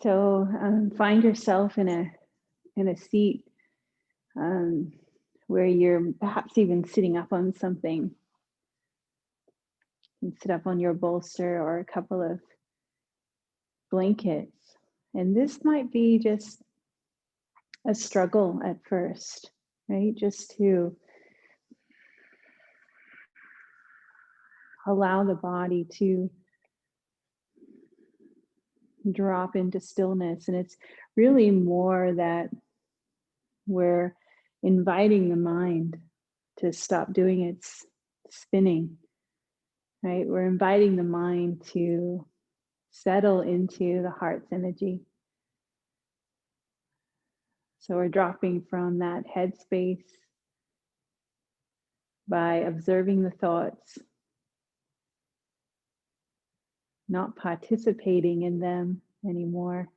So find yourself in a seat um, where you're perhaps even sitting up on something. You can sit up on your bolster or a couple of blankets. And this might be just a struggle at first, right? Just to allow the body to drop into stillness. And it's really more that we're inviting the mind to stop doing its spinning, right? We're inviting the mind to settle into the heart's energy. So we're dropping from that headspace by observing the thoughts, not participating in them anymore.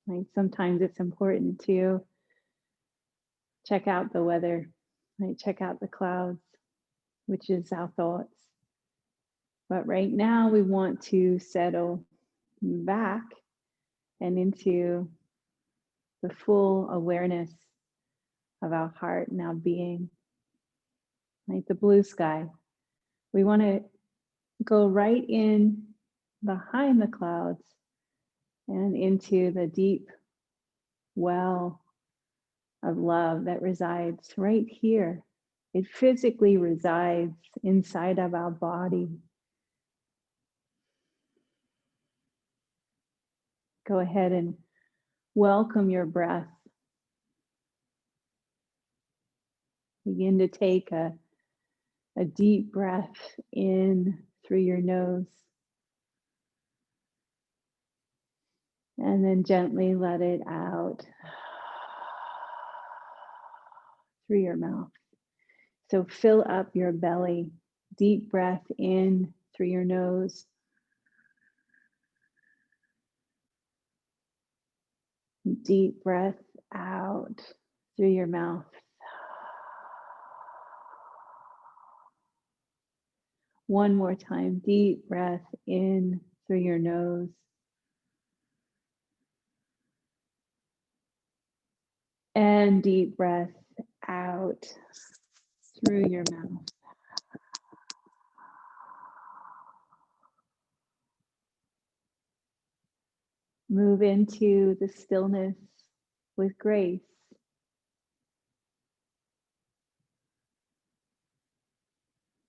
Like sometimes it's important to check out the weather, right? Check out the clouds, which is our thoughts. But right now we want to settle back and into the full awareness of our heart and our being, like the blue sky. We want to go right in behind the clouds and into the deep well of love that resides right here. It physically resides inside of our body. Go ahead and welcome your breath. Begin to take a deep breath in through your nose. And then gently let it out through your mouth. So fill up your belly. Deep breath in through your nose. Deep breath out through your mouth. One more time. Deep breath in through your nose. And deep breath out through your mouth. Move into the stillness with grace.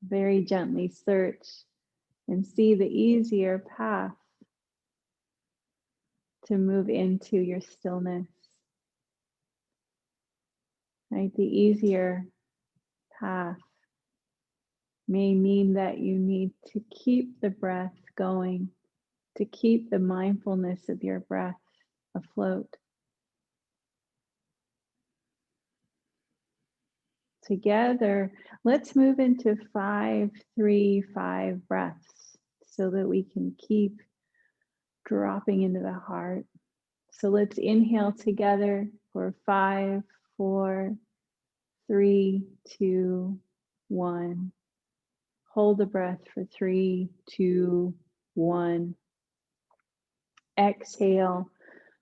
Very gently search and see the easier path to move into your stillness. Right? The easier path may mean that you need to keep the breath going, to keep the mindfulness of your breath afloat. Together, let's move into 5, 3, 5 breaths so that we can keep dropping into the heart. So let's inhale together for 5, 4, 3, 2, 1. Hold the breath for 3, 2, 1. Exhale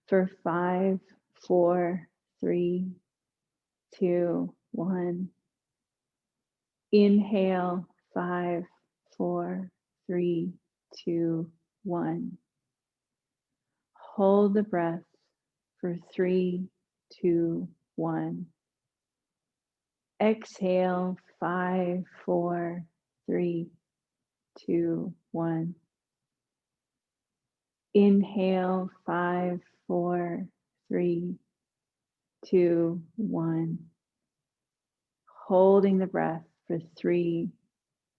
for 5, 4, 3, 2, 1. Inhale, 5, 4, 3, 2, 1. Hold the breath for 3, 2, 1. Exhale, 5, 4, 3, 2, 1. Inhale, 5, 4, 3, 2, 1. Holding the breath for 3,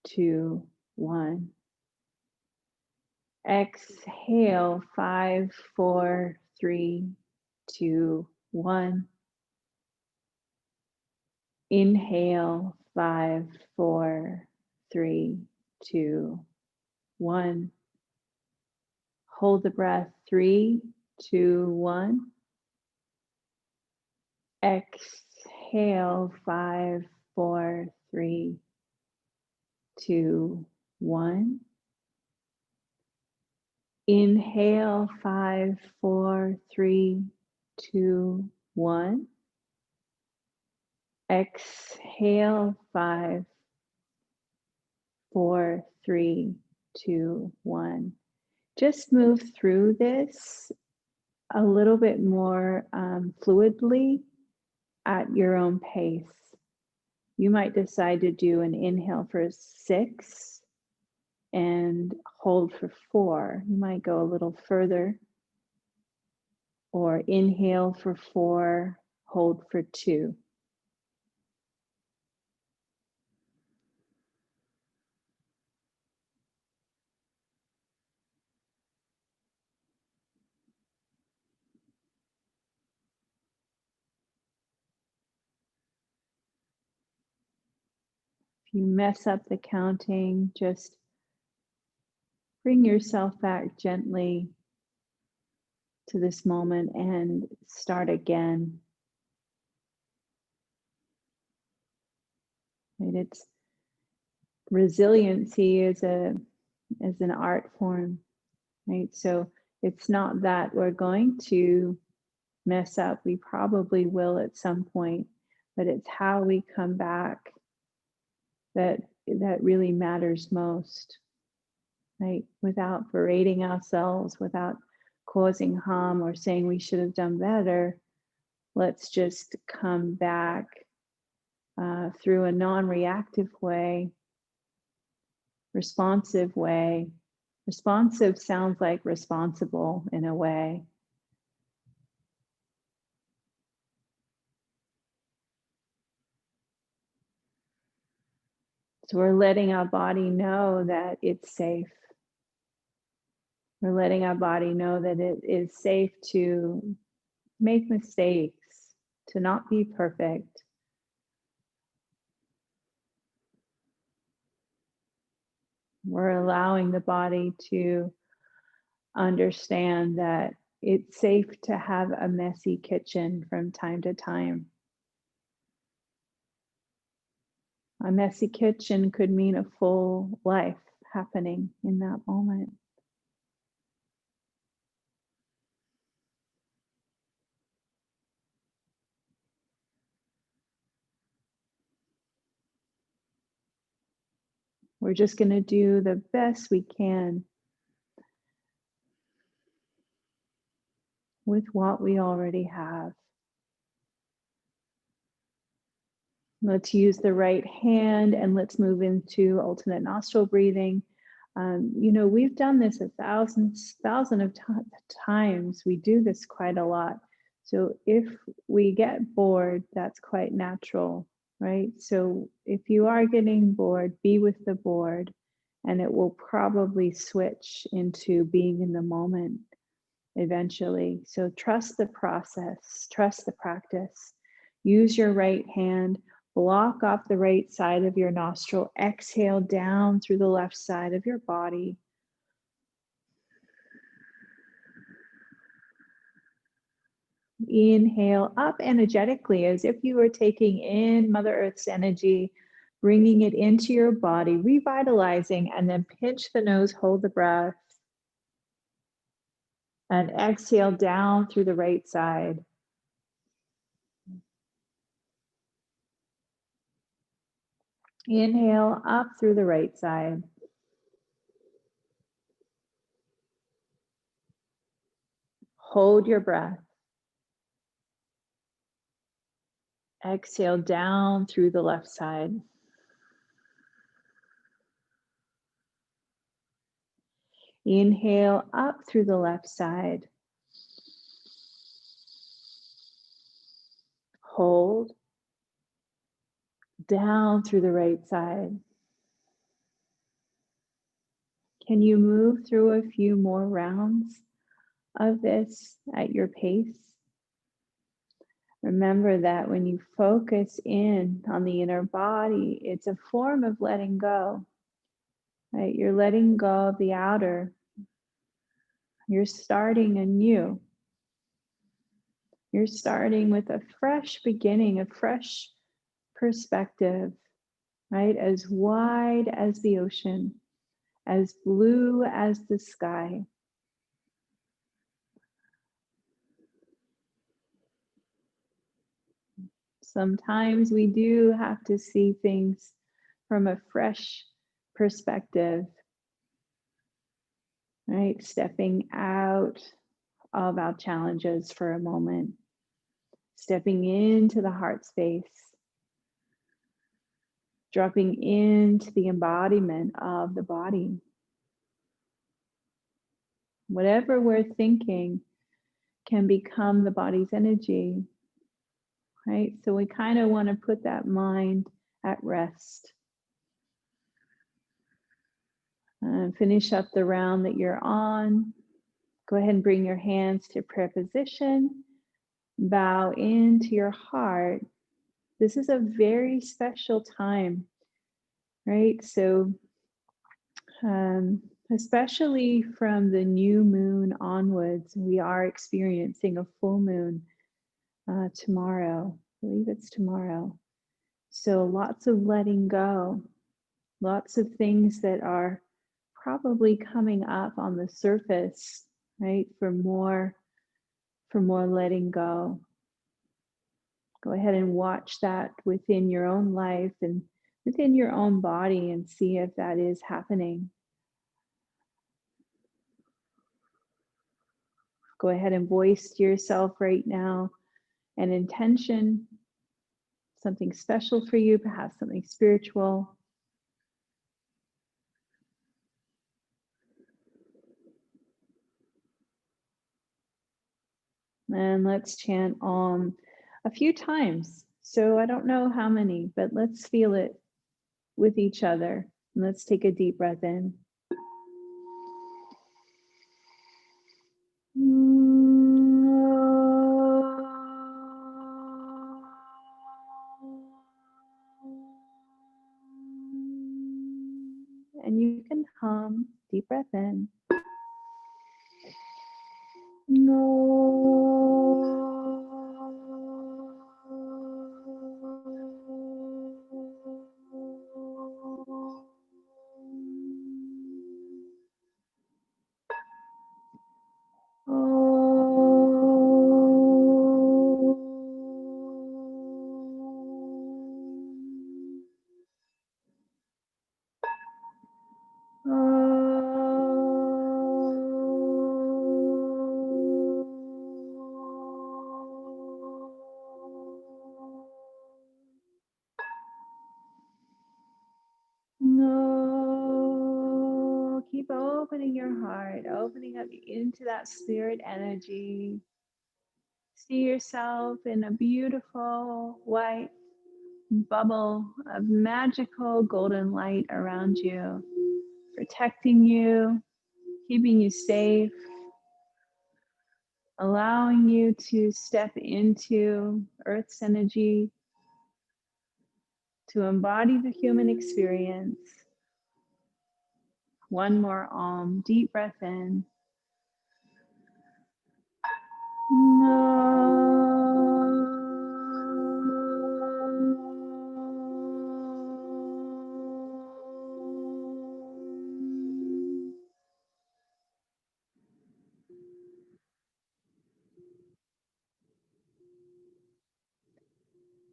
2, 1. Exhale, 5, 4, 3, 2, 1. Inhale, 5, 4, 3, 2, 1. Hold the breath, 3, 2, 1. Exhale, 5, 4, 3, 2, 1. Inhale, 5, 4, 3, 2, 1. Exhale, 5, 4, 3, 2, 1. Just move through this a little bit more fluidly at your own pace. You might decide to do an inhale for 6 and hold for 4. You might go a little further, or inhale for 4, hold for 2. If you mess up the counting, just bring yourself back gently to this moment and start again. Right? It's resiliency is an art form, right? So it's not that we're going to mess up. We probably will at some point, but it's how we come back that really matters most, right? Without berating ourselves, without causing harm or saying we should have done better, let's just come back through a non-reactive way, responsive way. Responsive sounds like responsible in a way. So we're letting our body know that it's safe. We're letting our body know that it is safe to make mistakes, to not be perfect. We're allowing the body to understand that it's safe to have a messy kitchen from time to time. A messy kitchen could mean a full life happening in that moment. We're just going to do the best we can with what we already have. Let's use the right hand and let's move into alternate nostril breathing. We've done this thousands of times. We do this quite a lot. So if we get bored, that's quite natural, right? So if you are getting bored, be with the board, and it will probably switch into being in the moment eventually. So trust the process, trust the practice. Use your right hand, block off the right side of your nostril, exhale down through the left side of your body. Inhale up energetically as if you were taking in Mother Earth's energy, bringing it into your body, revitalizing, and then pinch the nose, hold the breath, and exhale down through the right side. Inhale up through the right side. Hold your breath. Exhale down through the left side. Inhale up through the left side. Hold down through the right side. Can you move through a few more rounds of this at your pace? Remember that when you focus in on the inner body, it's a form of letting go, right? You're letting go of the outer. You're starting anew. You're starting with a fresh beginning, a fresh perspective, right? As wide as the ocean, as blue as the sky. Sometimes we do have to see things from a fresh perspective, right? Stepping out of our challenges for a moment, stepping into the heart space, dropping into the embodiment of the body. Whatever we're thinking can become the body's energy, right? So we kind of want to put that mind at rest. Finish up the round that you're on. Go ahead and bring your hands to prayer position. Bow into your heart. This is a very special time, right? So, especially from the new moon onwards, we are experiencing a full moon tomorrow. I believe it's tomorrow. So lots of letting go, lots of things that are probably coming up on the surface, right? For more letting go. Go ahead and watch that within your own life and within your own body and see if that is happening. Go ahead and voice to yourself right now an intention, something special for you, perhaps something spiritual. And let's chant Om a few times. So I don't know how many, but let's feel it with each other. And let's take a deep breath in. And you can hum, deep breath in. No, keep opening your heart, opening up into that spirit energy. See yourself in a beautiful white bubble of magical golden light around you, protecting you, keeping you safe, allowing you to step into Earth's energy, to embody the human experience. One more Om, deep breath in.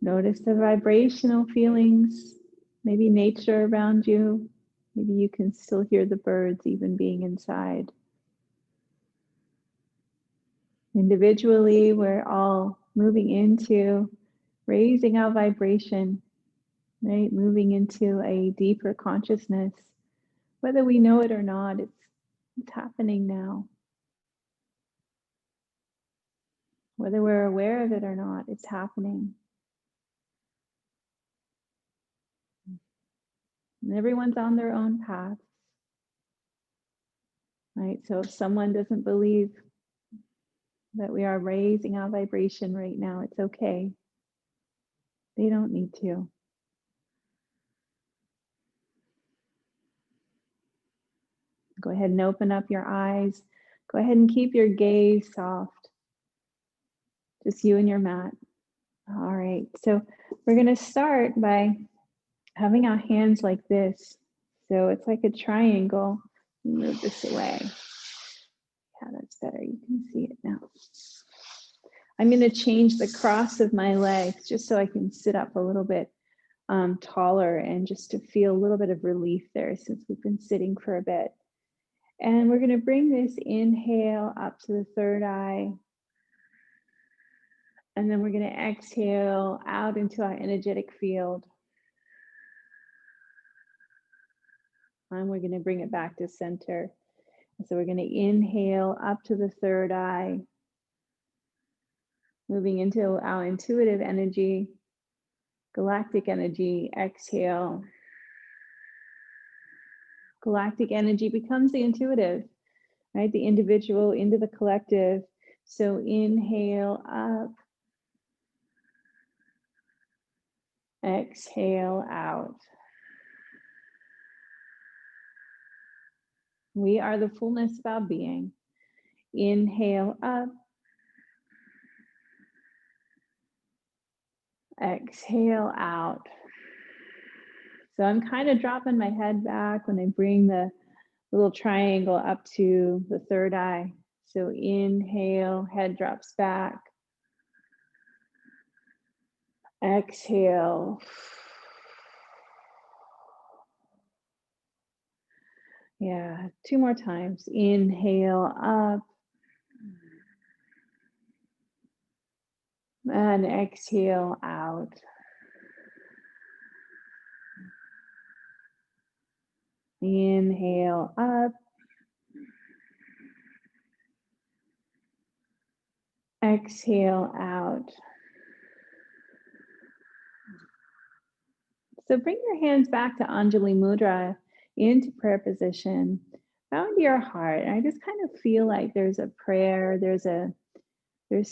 Notice the vibrational feelings, maybe nature around you. Maybe you can still hear the birds even being inside. Individually, we're all moving into raising our vibration, right? Moving into a deeper consciousness. Whether we know it or not, it's happening now. Whether we're aware of it or not, it's happening. And everyone's on their own path, right? So if someone doesn't believe that we are raising our vibration right now, it's okay. They don't need to. Go ahead and open up your eyes. Go ahead and keep your gaze soft. Just you and your mat. All right, so we're going to start by having our hands like this. So it's like a triangle. Move this away. Yeah, that's better. You can see it now. I'm going to change the cross of my legs just so I can sit up a little bit taller and just to feel a little bit of relief there since we've been sitting for a bit. And we're going to bring this inhale up to the third eye. And then we're going to exhale out into our energetic field. And we're going to bring it back to center. So we're going to inhale up to the third eye, moving into our intuitive energy, galactic energy. Exhale. Galactic energy becomes the intuitive, right? The individual into the collective. So inhale up, exhale out. We are the fullness of our being. Inhale up, exhale out. So I'm kind of dropping my head back when I bring the little triangle up to the third eye. So inhale, head drops back. Exhale. Yeah, 2 more times. Inhale up. And exhale out. Inhale up. Exhale out. So bring your hands back to Anjali Mudra, into prayer position, bow into your heart. And I just kind of feel like there's a prayer, there's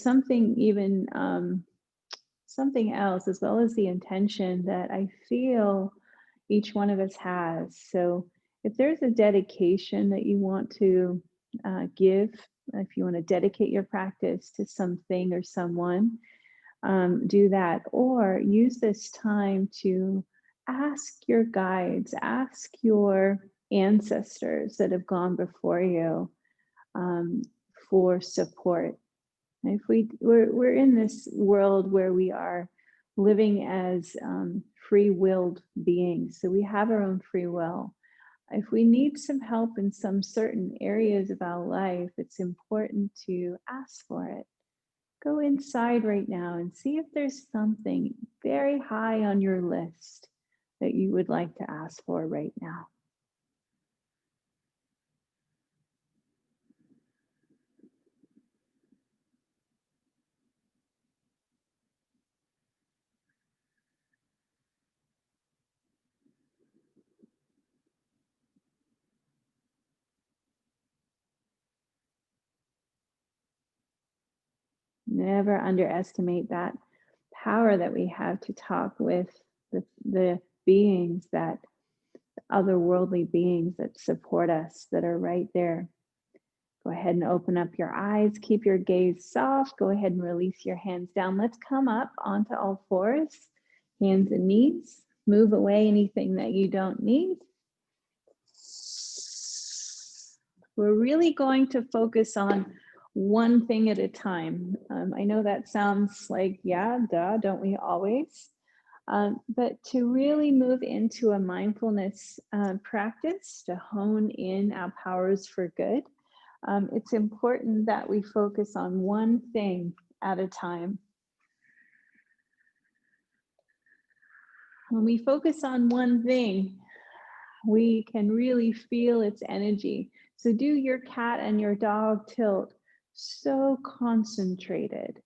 something even something else, as well as the intention that I feel each one of us has. So if there's a dedication that you want to give, if you want to dedicate your practice to something or someone, do that, or use this time to ask your guides, ask your ancestors that have gone before you for support. If we're in this world where we are living as free-willed beings, so we have our own free will. If we need some help in some certain areas of our life, it's important to ask for it. Go inside right now and see if there's something very high on your list that you would like to ask for right now. Never underestimate that power that we have to talk with the beings, that otherworldly beings that support us, that are right there. Go ahead and open up your eyes. Keep your gaze soft. Go ahead and release your hands down. Let's come up onto all fours, hands and knees. Move away anything that you don't need. We're really going to focus on one thing at a time. I know that sounds like, yeah, duh, don't we always? But to really move into a mindfulness practice, to hone in our powers for good, it's important that we focus on one thing at a time. When we focus on one thing, we can really feel its energy. So do your cat and your dog tilt, so concentrated,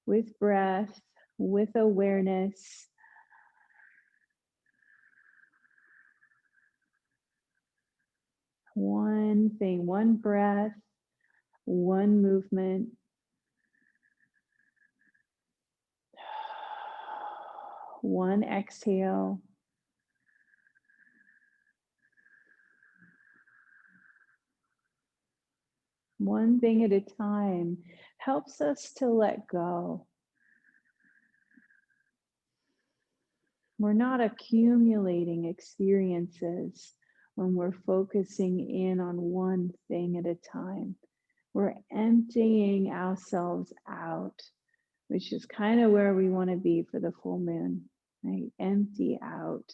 with breath, with awareness. One thing, one breath, one movement. One exhale. One thing at a time helps us to let go. We're not accumulating experiences when we're focusing in on one thing at a time. We're emptying ourselves out which is kind of where we want to be for the full moon, right? Empty out.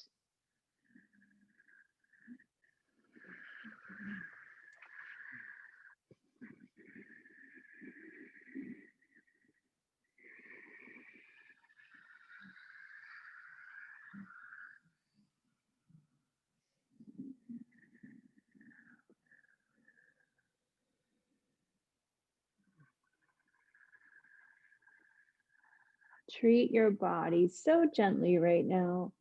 Treat your body so gently right now.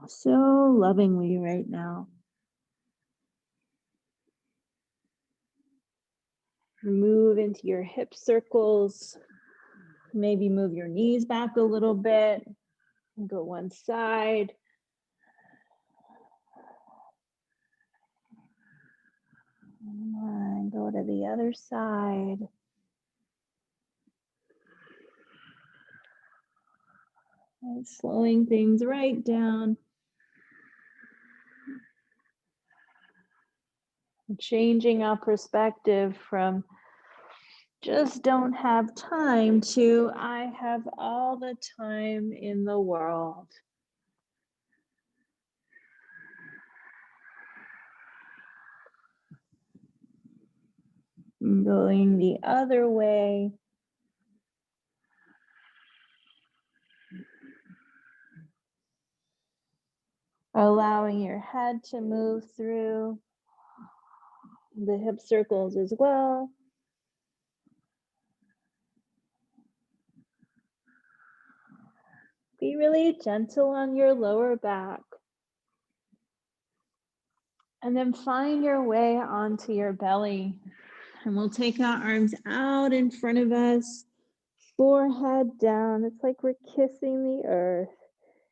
So lovingly right now. Move into your hip circles. Maybe move your knees back a little bit. Go one side. And go to the other side. And slowing things right down. Changing our perspective from just don't have time to I have all the time in the world. Going the other way. Allowing your head to move through the hip circles as well. Be really gentle on your lower back. And then find your way onto your belly. And we'll take our arms out in front of us, forehead down. It's like we're kissing the earth.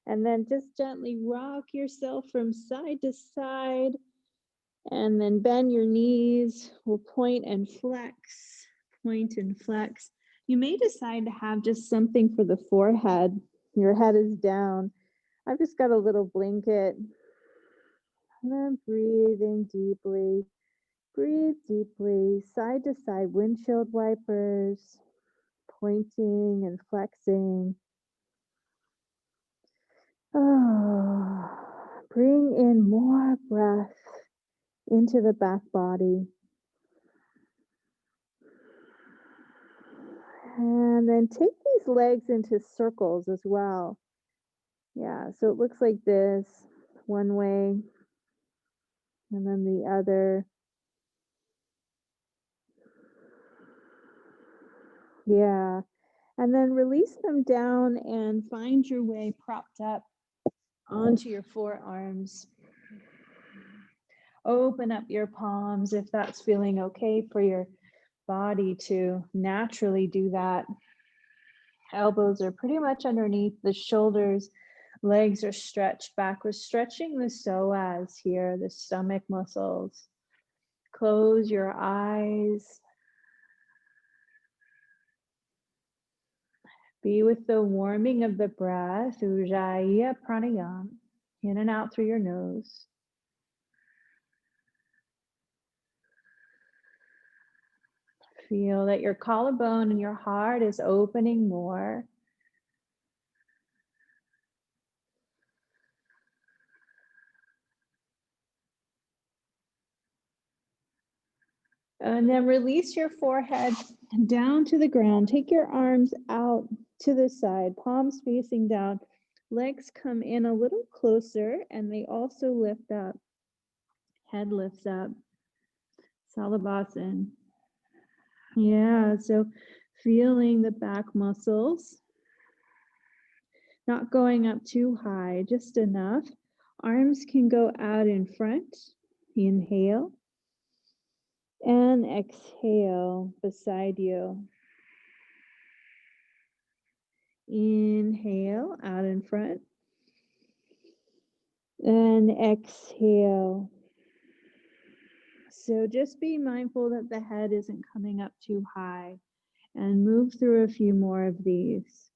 And then just gently rock yourself from side to side. And then bend your knees. We'll point and flex, point and flex. You may decide to have just something for the forehead. Your head is down. I've just got a little blanket. And then breathing deeply. Breathe deeply, side to side windshield wipers, pointing and flexing. Oh, bring in more breath into the back body. And then take these legs into circles as well. Yeah, so it looks like this one way, and then the other. Yeah, and then release them down and find your way propped up onto your forearms. Open up your palms if that's feeling okay for your body to naturally do that. Elbows are pretty much underneath the shoulders. Legs are stretched back. We're stretching the psoas here, the stomach muscles. Close your eyes. Be with the warming of the breath, Ujjayi pranayama, in and out through your nose. Feel that your collarbone and your heart is opening more. And then release your forehead down to the ground. Take your arms out to the side, palms facing down. Legs come in a little closer and they also lift up. Head lifts up. Salabhasana. Yeah, so feeling the back muscles. Not going up too high, just enough. Arms can go out in front. Inhale. And exhale beside you. Inhale out in front. And exhale. So just be mindful that the head isn't coming up too high, and move through a few more of these.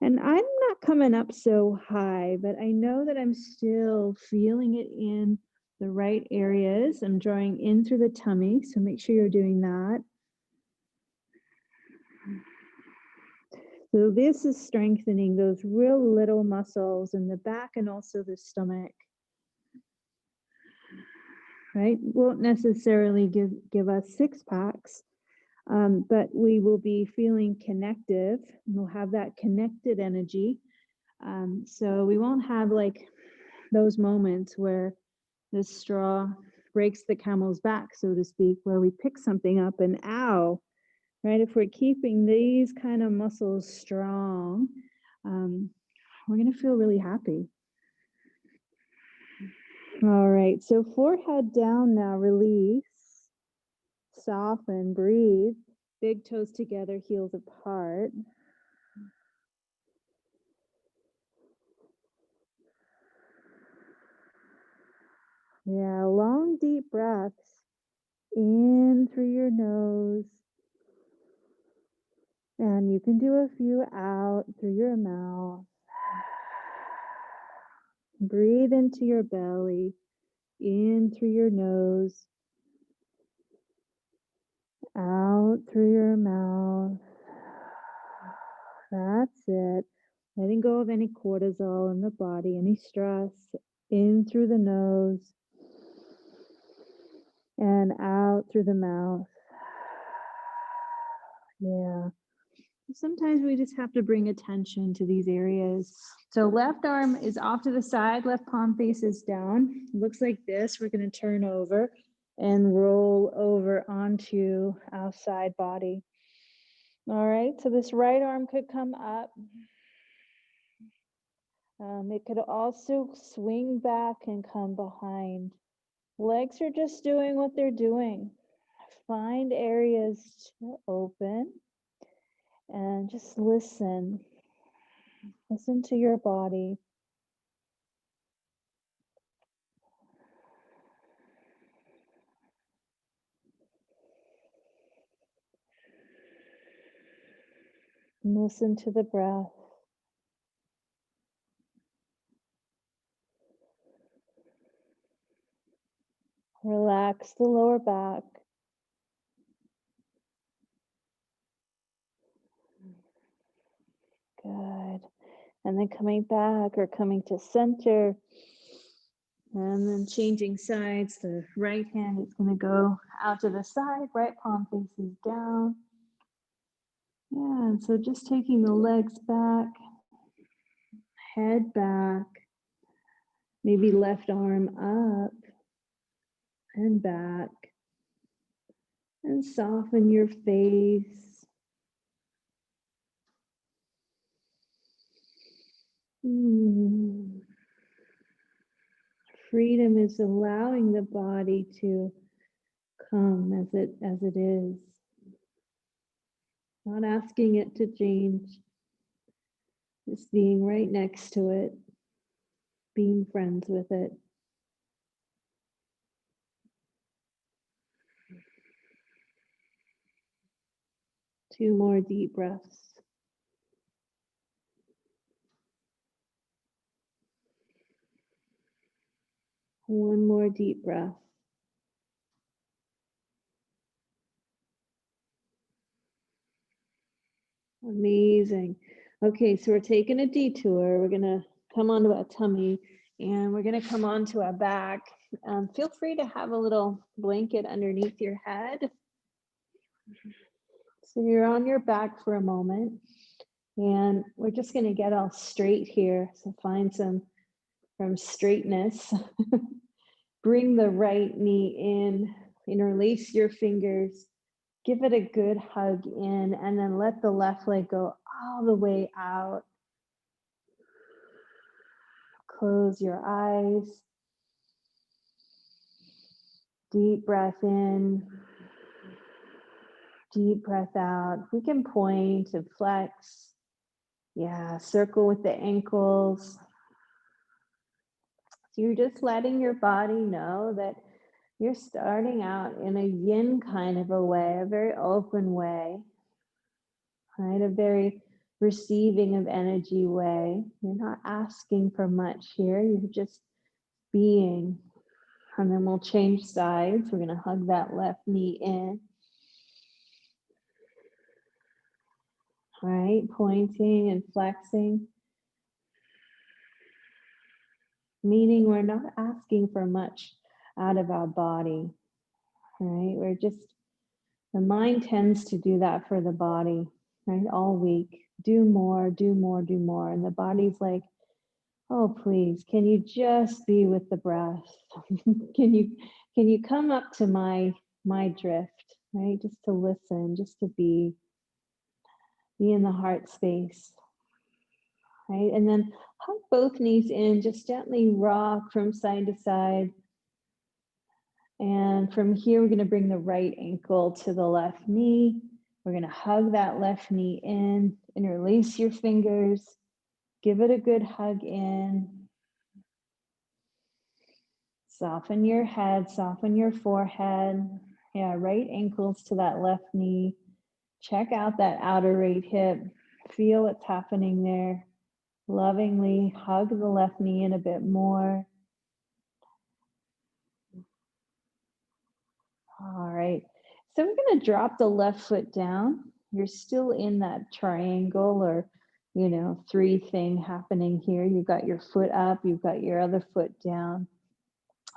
And I'm not coming up so high, but I know that I'm still feeling it in the right areas. I'm drawing in through the tummy, so make sure you're doing that. So this is strengthening those real little muscles in the back and also the stomach. Right? Won't necessarily give us six packs, but we will be feeling connective. We'll have that connected energy. So we won't have like those moments where the straw breaks the camel's back, so to speak, where we pick something up and ow, right? If we're keeping these kind of muscles strong, we're going to feel really happy. All right, so forehead down now, release, soften, breathe. Big toes together, heels apart. Yeah, long, deep breaths in through your nose. And you can do a few out through your mouth. Breathe into your belly, in through your nose, out through your mouth. That's it. Letting go of any cortisol in the body, any stress, in through the nose and out through the mouth. Yeah. Sometimes we just have to bring attention to these areas. So left arm is off to the side, left palm faces down. Looks like this. We're going to turn over and roll over onto our side body. All right, so this right arm could come up. It could also swing back and come behind. Legs are just doing what they're doing. Find areas to open and just listen. Listen to your body. Listen to the breath. Relax the lower back. Good. And then coming back or coming to center. And then changing sides. The right hand is going to go out to the side. Right palm faces down. Yeah, and so just taking the legs back. Head back. Maybe left arm up and back. And soften your face. Freedom is allowing the body to come as it is. Not asking it to change. Just being right next to it. Being friends with it. Two more deep breaths. One more deep breath. Amazing. Okay, so we're taking a detour. We're going to come onto our tummy and we're going to come onto our back. Feel free to have a little blanket underneath your head. So you're on your back for a moment and we're just going to get all straight here. So find some from straightness. Bring the right knee in, interlace your fingers, give it a good hug in, and then let the left leg go all the way out. Close your eyes. Deep breath in. Deep breath out. We can point and flex. Yeah, circle with the ankles. So you're just letting your body know that you're starting out in a yin kind of a way, a very open way, right? A very receiving of energy way. You're not asking for much here. You're just being. And then we'll change sides. We're going to hug that left knee in. All right, pointing and flexing. Meaning we're not asking for much out of our body. All right, we're just, the mind tends to do that for the body, right? All week. Do more, do more, do more. And the body's like, oh, please, can you just be with the breath? Can you come up to my drift, right? Just to listen, just to be in the heart space, right? And then hug both knees in, just gently rock from side to side. And from here, we're going to bring the right ankle to the left knee. We're going to hug that left knee in, interlace your fingers, give it a good hug in. Soften your head, soften your forehead. Yeah, right ankles to that left knee. Check out that outer right hip. Feel what's happening there. Lovingly hug the left knee in a bit more. All right. So we're going to drop the left foot down. You're still in that triangle or, three thing happening here. You've got your foot up, you've got your other foot down.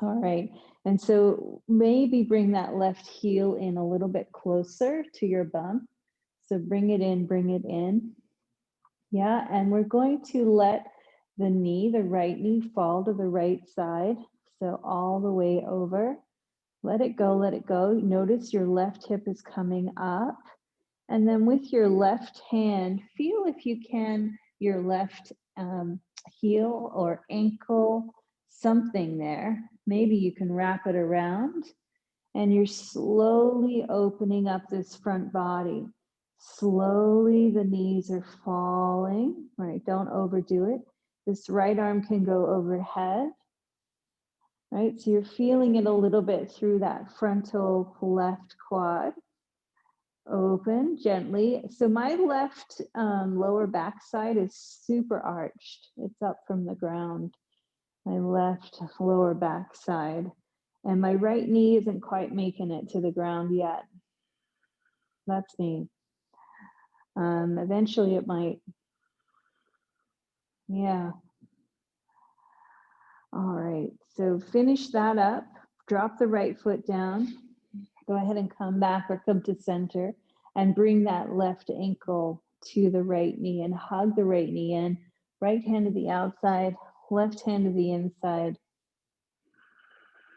All right. And so maybe bring that left heel in a little bit closer to your bum. So bring it in, bring it in. Yeah. And we're going to let the knee, the right knee, fall to the right side. So all the way over. Let it go, let it go. Notice your left hip is coming up. And then with your left hand, feel if you can, your left heel or ankle, something there. Maybe you can wrap it around and you're slowly opening up this front body. Slowly the knees are falling, right? Don't overdo it. This right arm can go overhead, right? So you're feeling it a little bit through that frontal left quad. Open gently. So my left lower back side is super arched. It's up from the ground. My left lower back side. And my right knee isn't quite making it to the ground yet. That's me. Eventually it might. Yeah. All right. So finish that up. Drop the right foot down. Go ahead and come back or come to center and bring that left ankle to the right knee and hug the right knee in. Right hand to the outside, left hand to the inside.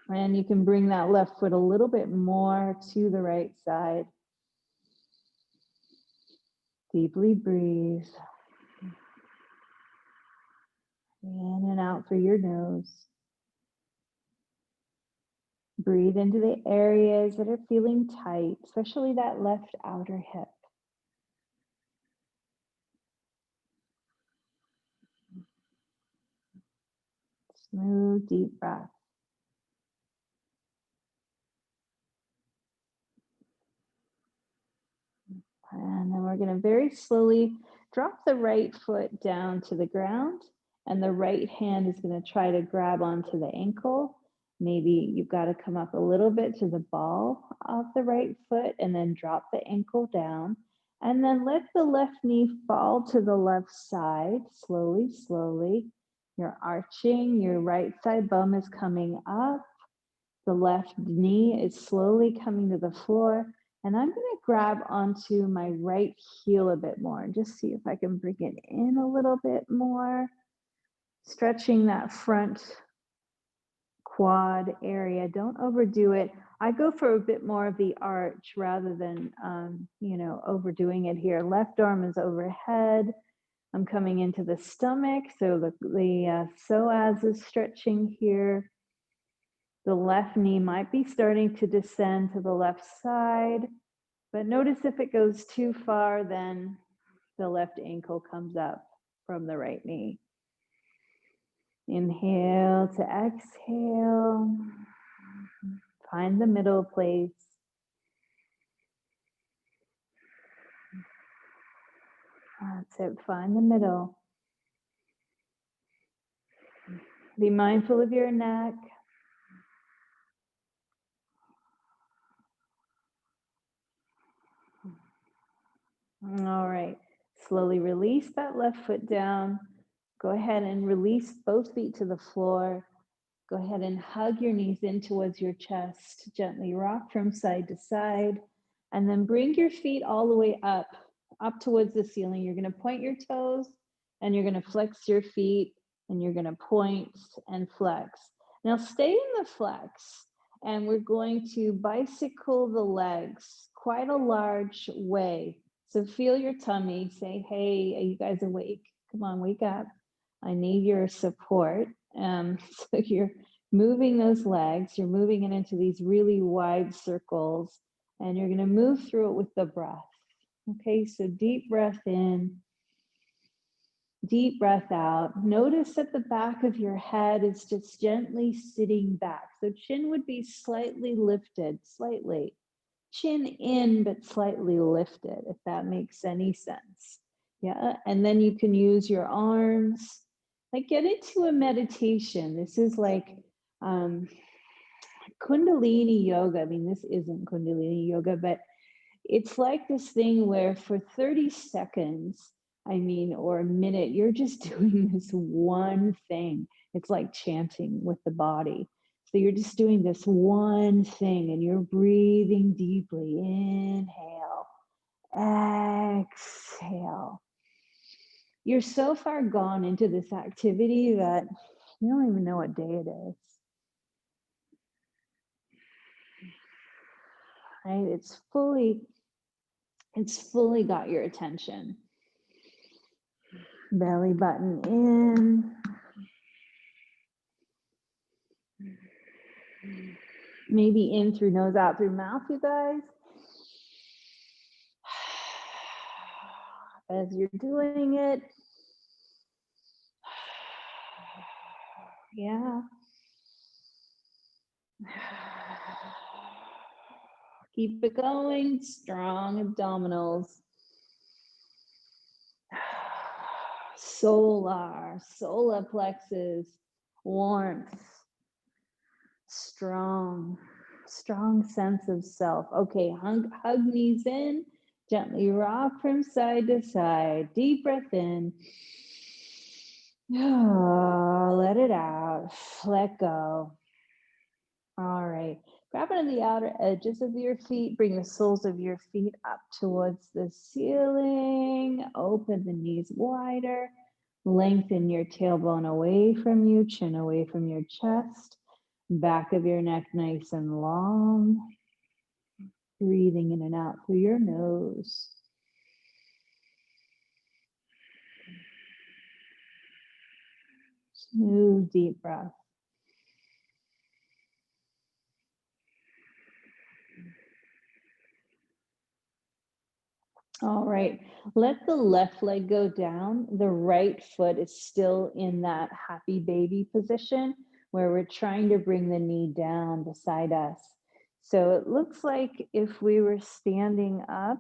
And you can bring that left foot a little bit more to the right side. Deeply breathe. In and out through your nose. Breathe into the areas that are feeling tight, especially that left outer hip. Smooth, deep breath. And then we're going to very slowly drop the right foot down to the ground, and the right hand is going to try to grab onto the ankle. Maybe you've got to come up a little bit to the ball of the right foot and then drop the ankle down. And then let the left knee fall to the left side, slowly, slowly. You're arching, your right side bum is coming up. The left knee is slowly coming to the floor. And I'm going to grab onto my right heel a bit more and just see if I can bring it in a little bit more. Stretching that front quad area. Don't overdo it. I go for a bit more of the arch rather than, overdoing it here. Left arm is overhead. I'm coming into the stomach. So the psoas is stretching here. The left knee might be starting to descend to the left side. But notice if it goes too far, then the left ankle comes up from the right knee. Inhale to exhale. Find the middle place. That's it. Find the middle. Be mindful of your neck. All right. Slowly release that left foot down. Go ahead and release both feet to the floor. Go ahead and hug your knees in towards your chest. Gently rock from side to side. And then bring your feet all the way up towards the ceiling. You're going to point your toes and you're going to flex your feet and you're going to point and flex. Now stay in the flex and we're going to bicycle the legs quite a large way. So feel your tummy. Say, hey, are you guys awake? Come on, wake up. I need your support. So you're moving those legs, you're moving it into these really wide circles, and you're going to move through it with the breath. Okay, so deep breath in, deep breath out. Notice that the back of your head is just gently sitting back. So chin would be slightly lifted, slightly. Chin in, but slightly lifted, if that makes any sense. Yeah, and then you can use your arms. Like get into a meditation. This is like Kundalini yoga. I mean, this isn't Kundalini yoga, but it's like this thing where for 30 seconds, I mean, or a minute, you're just doing this one thing. It's like chanting with the body. So you're just doing this one thing and you're breathing deeply. Inhale, exhale. You're so far gone into this activity that you don't even know what day it is. Right? It's fully got your attention. Belly button in. Maybe in through nose, out through mouth, you guys. As you're doing it. Yeah. Keep it going. Strong abdominals. Solar plexus, warmth, strong sense of self. Okay, hug knees in, gently rock from side to side. Deep breath in. Oh, let it out. Let go. All right. Grab onto the outer edges of your feet. Bring the soles of your feet up towards the ceiling. Open the knees wider. Lengthen your tailbone away from you, chin away from your chest. Back of your neck nice and long. Breathing in and out through your nose. Smooth, deep breath. All right, let the left leg go down. The right foot is still in that happy baby position where we're trying to bring the knee down beside us. So it looks like if we were standing up,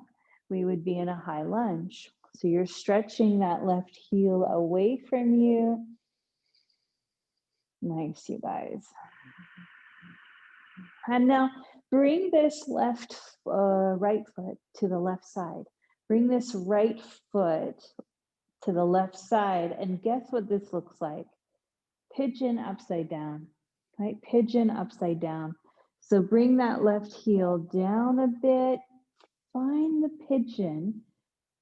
we would be in a high lunge. So you're stretching that left heel away from you. Nice, you guys. And now bring this right foot to the left side. Bring this right foot to the left side, and guess what this looks like? Pigeon upside down, right? Pigeon upside down. So bring that left heel down a bit. Find the pigeon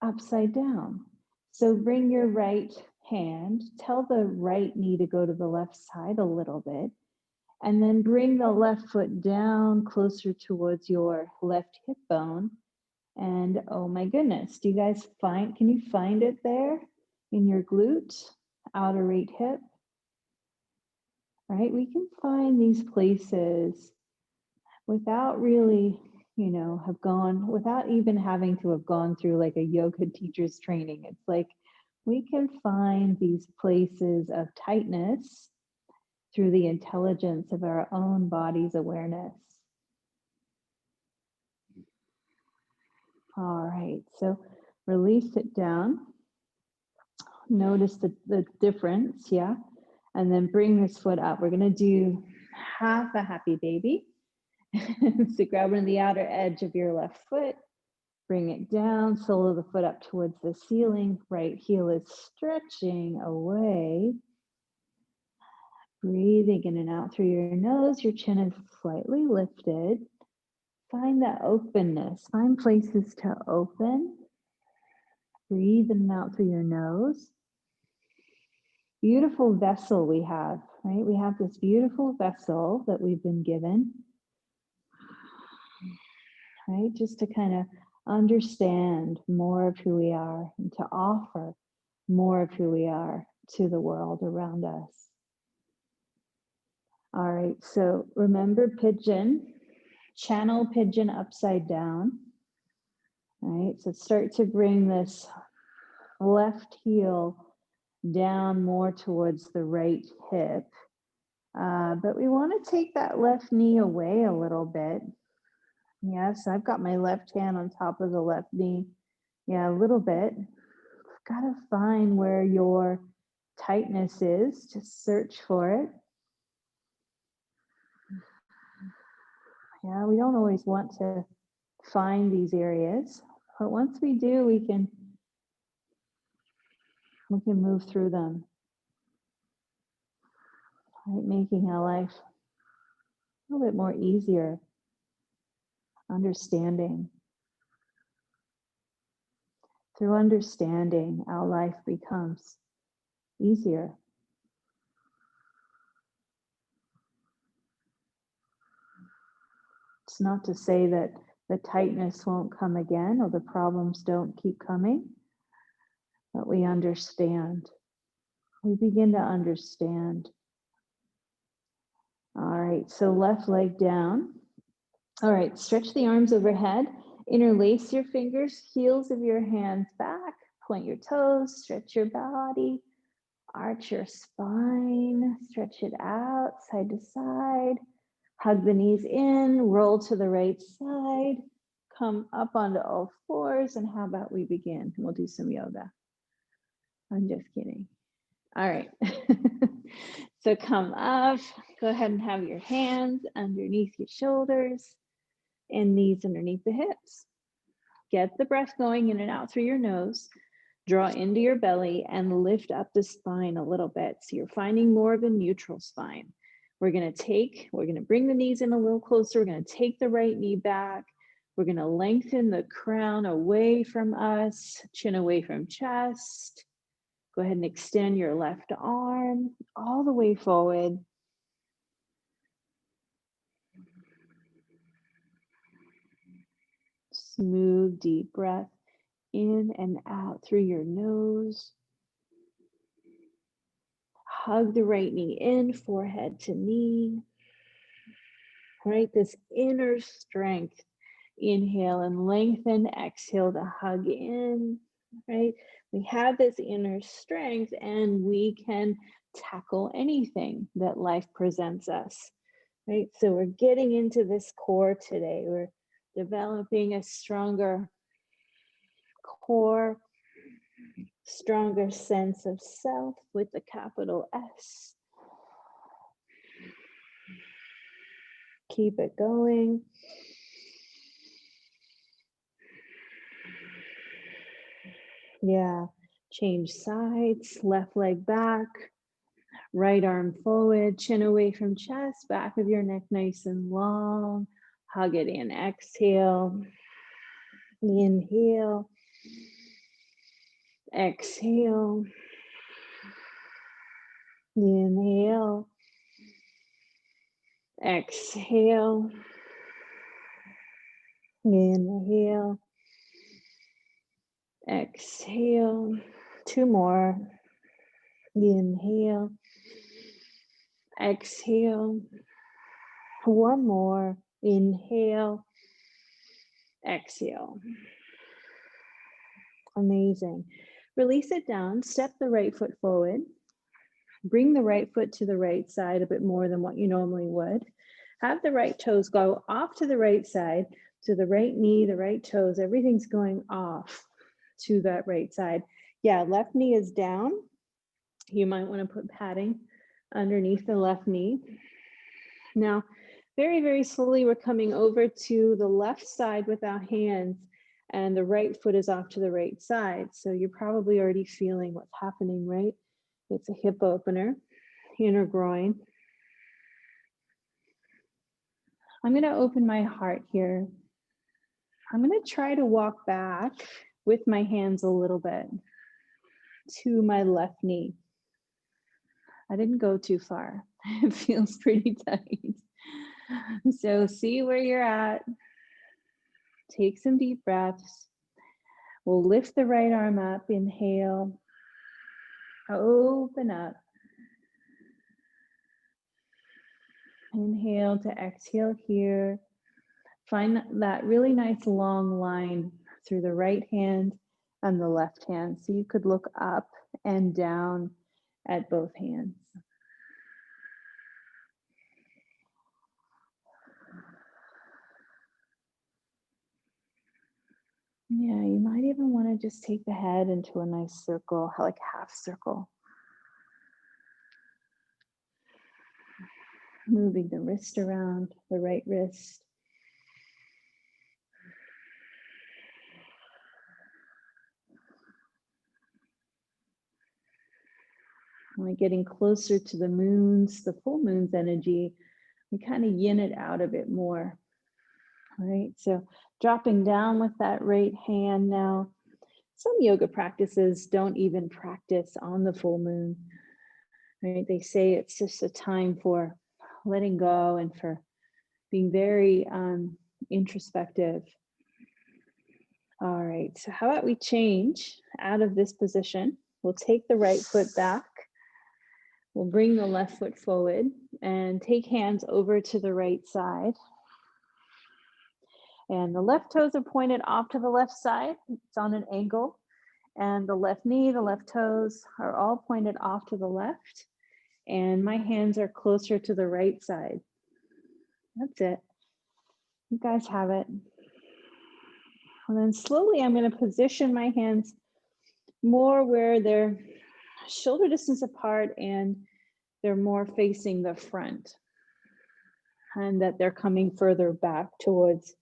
upside down. So bring your right hand, tell the right knee to go to the left side a little bit, and then bring the left foot down closer towards your left hip bone. And oh my goodness, do you guys can you find it there in your glute, outer right hip? Right, we can find these places without really, without even having to have gone through like a yoga teacher's training. It's like we can find these places of tightness through the intelligence of our own body's awareness. All right, so release it down. Notice the difference, yeah? And then bring this foot up. We're gonna do half a happy baby. So grab on the outer edge of your left foot. Bring it down, sole of the foot up towards the ceiling. Right heel is stretching away. Breathing in and out through your nose. Your chin is slightly lifted. Find that openness. Find places to open. Breathe in and out through your nose. Beautiful vessel we have, right? We have this beautiful vessel that we've been given, right? Just to kind of understand more of who we are and to offer more of who we are to the world around us. All right, so remember pigeon, channel pigeon upside down. All right, so start to bring this left heel down more towards the right hip. But we want to take that left knee away a little bit. Yes, I've got my left hand on top of the left knee. Yeah, a little bit. Got to find where your tightness is. Just search for it. Yeah, we don't always want to find these areas, but once we do, we can move through them, right? Making our life a little bit more easier, understanding. Through understanding, our life becomes easier. It's not to say that the tightness won't come again or the problems don't keep coming, but we understand. We begin to understand. All right, so left leg down. All right, stretch the arms overhead, interlace your fingers, heels of your hands back, point your toes, stretch your body, arch your spine, stretch it out side to side, hug the knees in, roll to the right side, come up onto all fours, and how about we begin? We'll do some yoga. I'm just kidding. All right. So come up, go ahead and have your hands underneath your shoulders and knees underneath the hips. Get the breath going in and out through your nose. Draw into your belly and lift up the spine a little bit. So you're finding more of a neutral spine. We're gonna bring the knees in a little closer. We're gonna take the right knee back. We're gonna lengthen the crown away from us, chin away from chest. Go ahead and extend your left arm all the way forward. Smooth, deep breath in and out through your nose. Hug the right knee in, forehead to knee. Right, this inner strength. Inhale and lengthen, exhale to hug in, right? We have this inner strength and we can tackle anything that life presents us, right? So we're getting into this core today. We're developing a stronger core, stronger sense of self with a capital S. Keep it going. Yeah, change sides, left leg back, right arm forward, chin away from chest, back of your neck nice and long. Hug it in, exhale, inhale, exhale, inhale, exhale, inhale, exhale. Two more. Inhale, exhale. One more. Inhale, exhale. Amazing. Release it down. Step the right foot forward. Bring the right foot to the right side a bit more than what you normally would. Have the right toes go off to the right side, to the right knee, the right toes. Everything's going off to that right side. Yeah, left knee is down. You might want to put padding underneath the left knee. Now, very, very slowly, we're coming over to the left side with our hands and the right foot is off to the right side. So you're probably already feeling what's happening, right? It's a hip opener, inner groin. I'm going to open my heart here. I'm going to try to walk back with my hands a little bit to my left knee. I didn't go too far. It feels pretty tight. So see where you're at. Take some deep breaths. We'll lift the right arm up. Inhale. Open up. Inhale to exhale here. Find that really nice long line through the right hand and the left hand. So you could look up and down at both hands. Yeah, you might even want to just take the head into a nice circle, like half circle. Moving the wrist around, the right wrist. We're getting closer to the moon's, the full moon's energy. We kind of yin it out a bit more. All right, so dropping down with that right hand now. Some yoga practices don't even practice on the full moon. Right? They say it's just a time for letting go and for being very introspective. All right, so how about we change out of this position? We'll take the right foot back. We'll bring the left foot forward and take hands over to the right side. And the left toes are pointed off to the left side. It's on an angle. And the left knee, the left toes are all pointed off to the left. And my hands are closer to the right side. That's it. You guys have it. And then slowly I'm going to position my hands more where they're shoulder distance apart and they're more facing the front. And that they're coming further back towards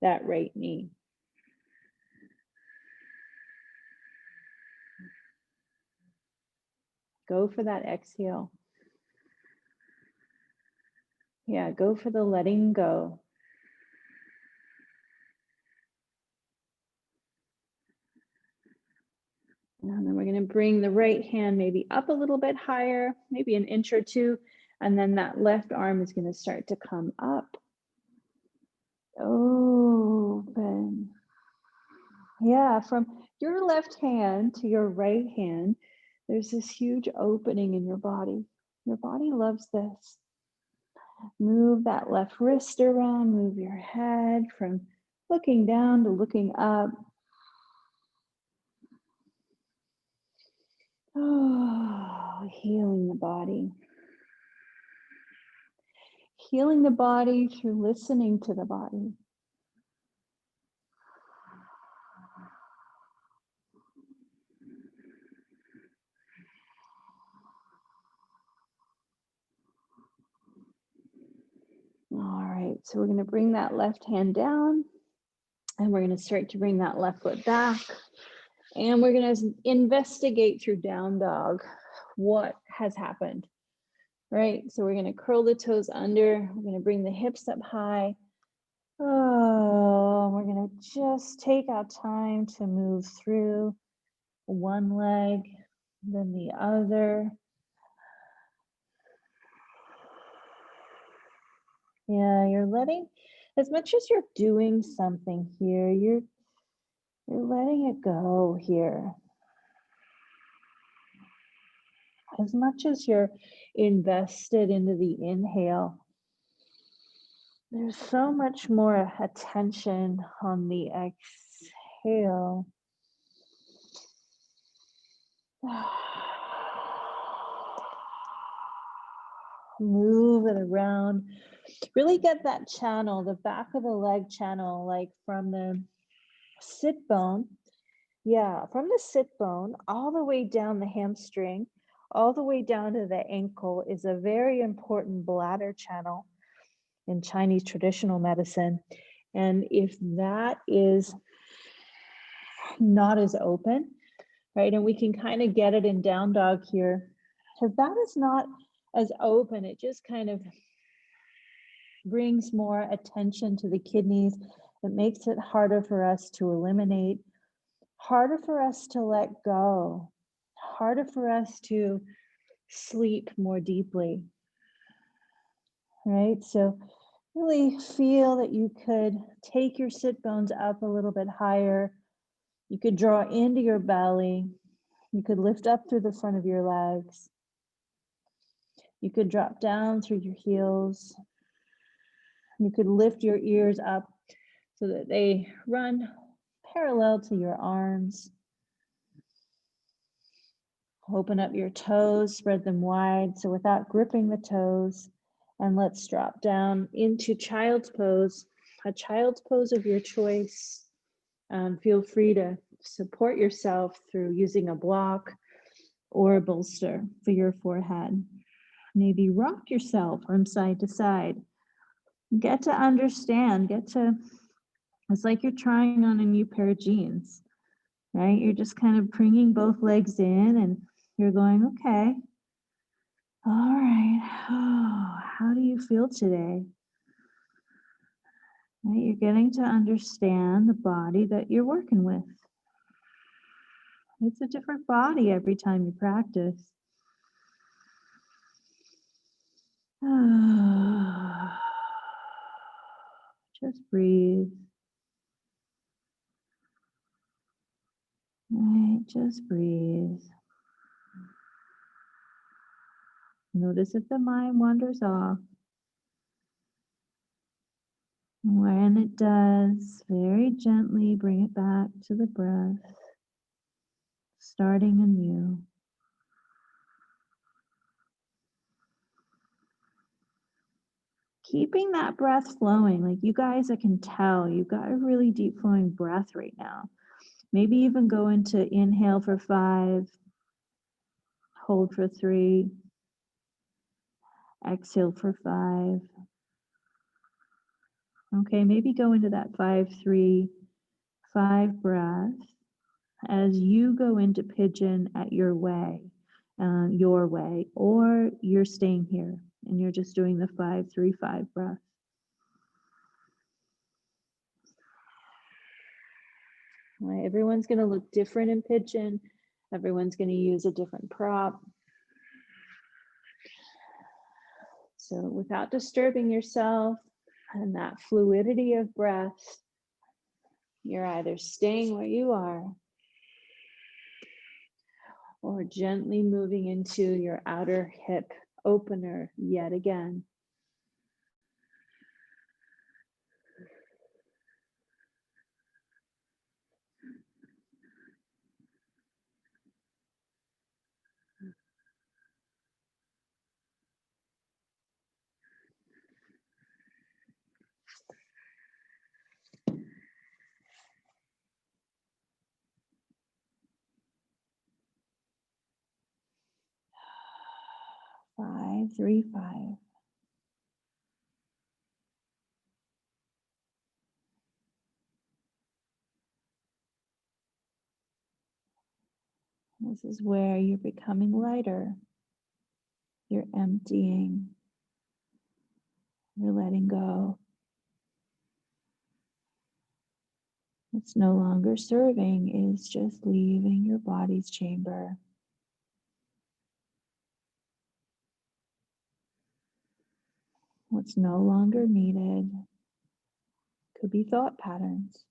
that right knee. Go for that exhale. Yeah, go for the letting go. And then we're going to bring the right hand maybe up a little bit higher, maybe an inch or two. And then that left arm is going to start to come up. Open. Yeah, from your left hand to your right hand, there's this huge opening in your body. Your body loves this. Move that left wrist around, move your head from looking down to looking up. Oh, healing the body. Healing the body through listening to the body. All right, so we're going to bring that left hand down and we're going to start to bring that left foot back. And we're going to investigate through down dog what has happened, right? So we're going to curl the toes under. We're going to bring the hips up high. Oh, we're going to just take our time to move through one leg, then the other. Yeah, you're letting, as much as you're doing something here, you're letting it go here. As much as you're invested into the inhale, there's so much more attention on the exhale. Move it around. Really get that channel, the back of the leg channel, like from the sit bone. Yeah, from the sit bone all the way down the hamstring, all the way down to the ankle is a very important bladder channel in Chinese traditional medicine. And if that is not as open, right? And we can kind of get it in down dog here. So that is not as open. It just kind of brings more attention to the kidneys. It makes it harder for us to eliminate, harder for us to let go, harder for us to sleep more deeply, right? So really feel that you could take your sit bones up a little bit higher. You could draw into your belly. You could lift up through the front of your legs. You could drop down through your heels. You could lift your ears up so that they run parallel to your arms. Open up your toes, spread them wide. So without gripping the toes, and let's drop down into child's pose, a child's pose of your choice. Feel free to support yourself through using a block or a bolster for your forehead. Maybe rock yourself from side to side. Get to understand, it's like you're trying on a new pair of jeans, right? You're just kind of bringing both legs in and you're going, okay, all right, oh, how do you feel today? Right? You're getting to understand the body that you're working with. It's a different body every time you practice. Just breathe. Right, just breathe. Notice if the mind wanders off. When it does, very gently bring it back to the breath, starting anew. Keeping that breath flowing, like you guys, I can tell you've got a really deep flowing breath right now. Maybe even go into inhale for 5, hold for 3, exhale for 5. Okay, maybe go into that 5-3-5 breath as you go into pigeon at your way, or you're staying here and you're just doing the 5-3-5 breath. All right, everyone's going to look different in pigeon. Everyone's going to use a different prop. So without disturbing yourself and that fluidity of breath, you're either staying where you are or gently moving into your outer hip opener yet again. Five, 3, 5. This is where you're becoming lighter. You're emptying. You're letting go. What's no longer serving is just leaving your body's chamber. What's no longer needed could be thought patterns.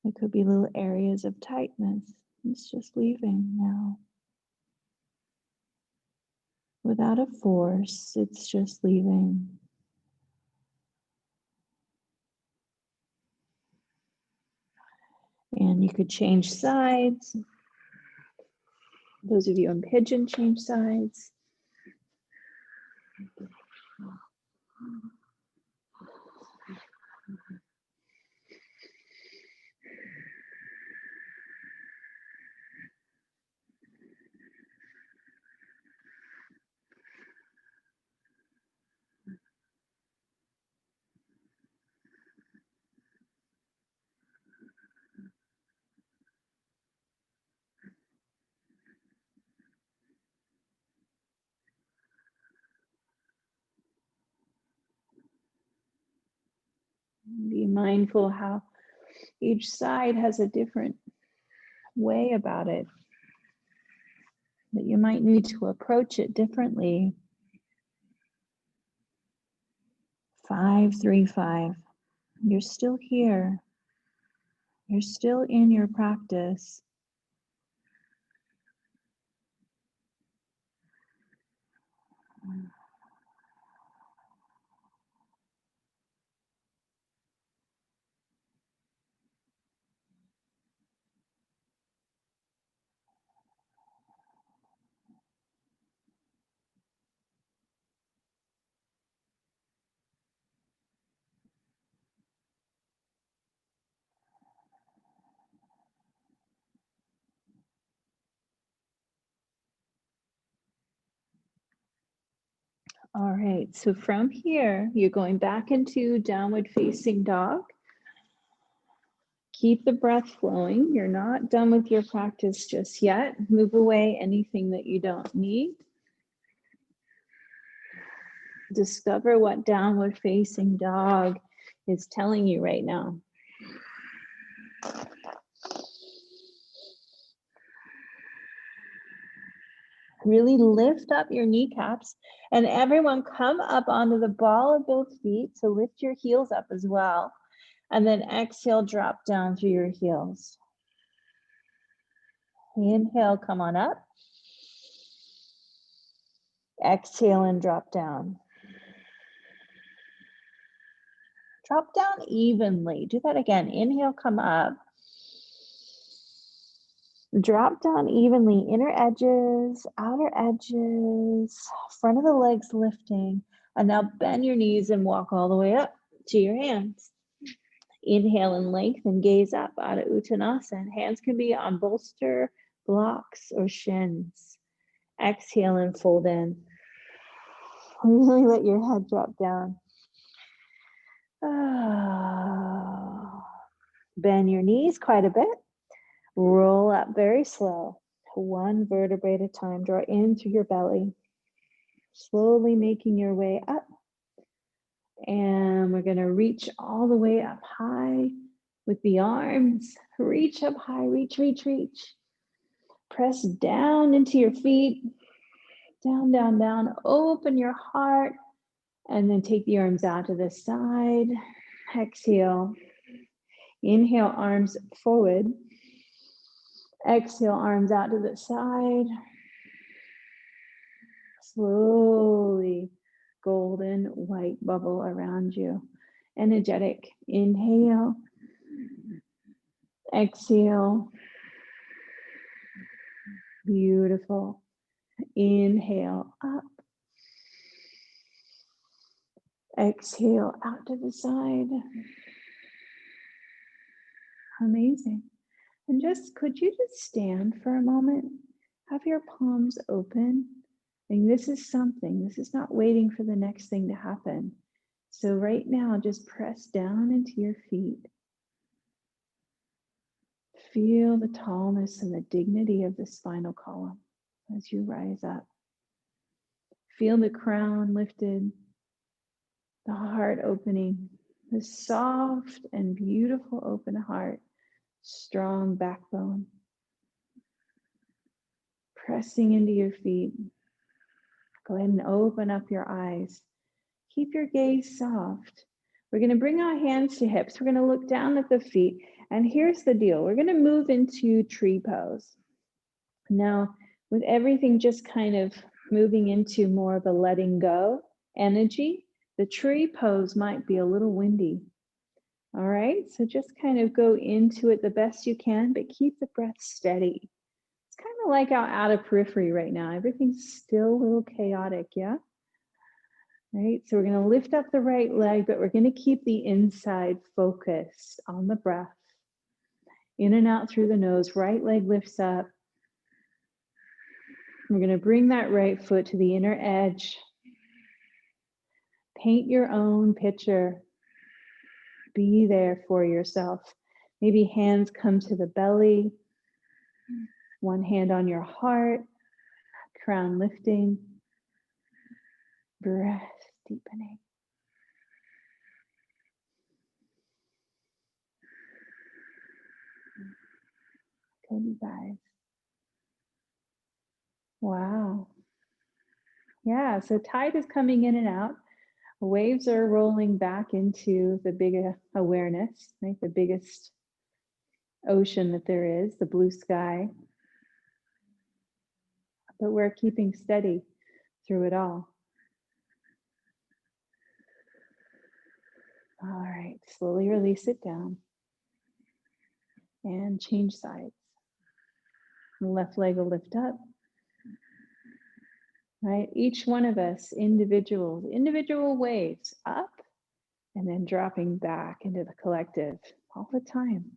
It could be little areas of tightness. It's just leaving now. Without a force, it's just leaving. And you could change sides. Those of you in pigeon, change sides. mindful how each side has a different way about it, that you might need to approach it differently. 5, 3, 5. You're still here. You're still in your practice. All right, so from here, you're going back into downward facing dog. Keep the breath flowing. You're not done with your practice just yet. Move away anything that you don't need. Discover what downward facing dog is telling you right now. Really lift up your kneecaps, and everyone come up onto the ball of both feet. So lift your heels up as well. And then exhale, drop down through your heels. Inhale, come on up. Exhale and drop down. Drop down evenly. Do that again. Inhale, come up. Drop down evenly, inner edges, outer edges, front of the legs lifting. And now bend your knees and walk all the way up to your hands. Inhale and lengthen, gaze up out of Uttanasana. Hands can be on bolster, blocks, or shins. Exhale and fold in. Really let your head drop down. Bend your knees quite a bit. Roll up very slow. One vertebrae at a time. Draw in through your belly. Slowly making your way up. And we're going to reach all the way up high with the arms. Reach up high. Reach, reach, reach. Press down into your feet. Down, down, down. Open your heart. And then take the arms out to the side. Exhale. Inhale, arms forward. Exhale, arms out to the side. Slowly, golden white bubble around you. Energetic. Inhale. Exhale. Beautiful. Inhale up. Exhale out to the side. Amazing. And could you just stand for a moment? Have your palms open. And this is not waiting for the next thing to happen. So right now, just press down into your feet. Feel the tallness and the dignity of the spinal column as you rise up. Feel the crown lifted, the heart opening, the soft and beautiful open heart, strong backbone. Pressing into your feet. Go ahead and open up your eyes. Keep your gaze soft. We're going to bring our hands to hips. We're going to look down at the feet. And here's the deal. We're going to move into tree pose. Now, with everything just kind of moving into more of a letting go energy, the tree pose might be a little windy. All right, so just kind of go into it the best you can, but keep the breath steady. It's kind of like our outer periphery right now. Everything's still a little chaotic, yeah? Right, so we're going to lift up the right leg, but we're going to keep the inside focused on the breath. In and out through the nose, right leg lifts up. We're going to bring that right foot to the inner edge. Paint your own picture. Be there for yourself. Maybe hands come to the belly. One hand on your heart. Crown lifting. Breath deepening. Good, you guys. Wow. Yeah, so tide is coming in and out. Waves are rolling back into the big awareness, right? The biggest ocean that there is, the blue sky. But we're keeping steady through it all. All right, slowly release it down and change sides. The left leg will lift up. Right, each one of us, individual waves up and then dropping back into the collective all the time.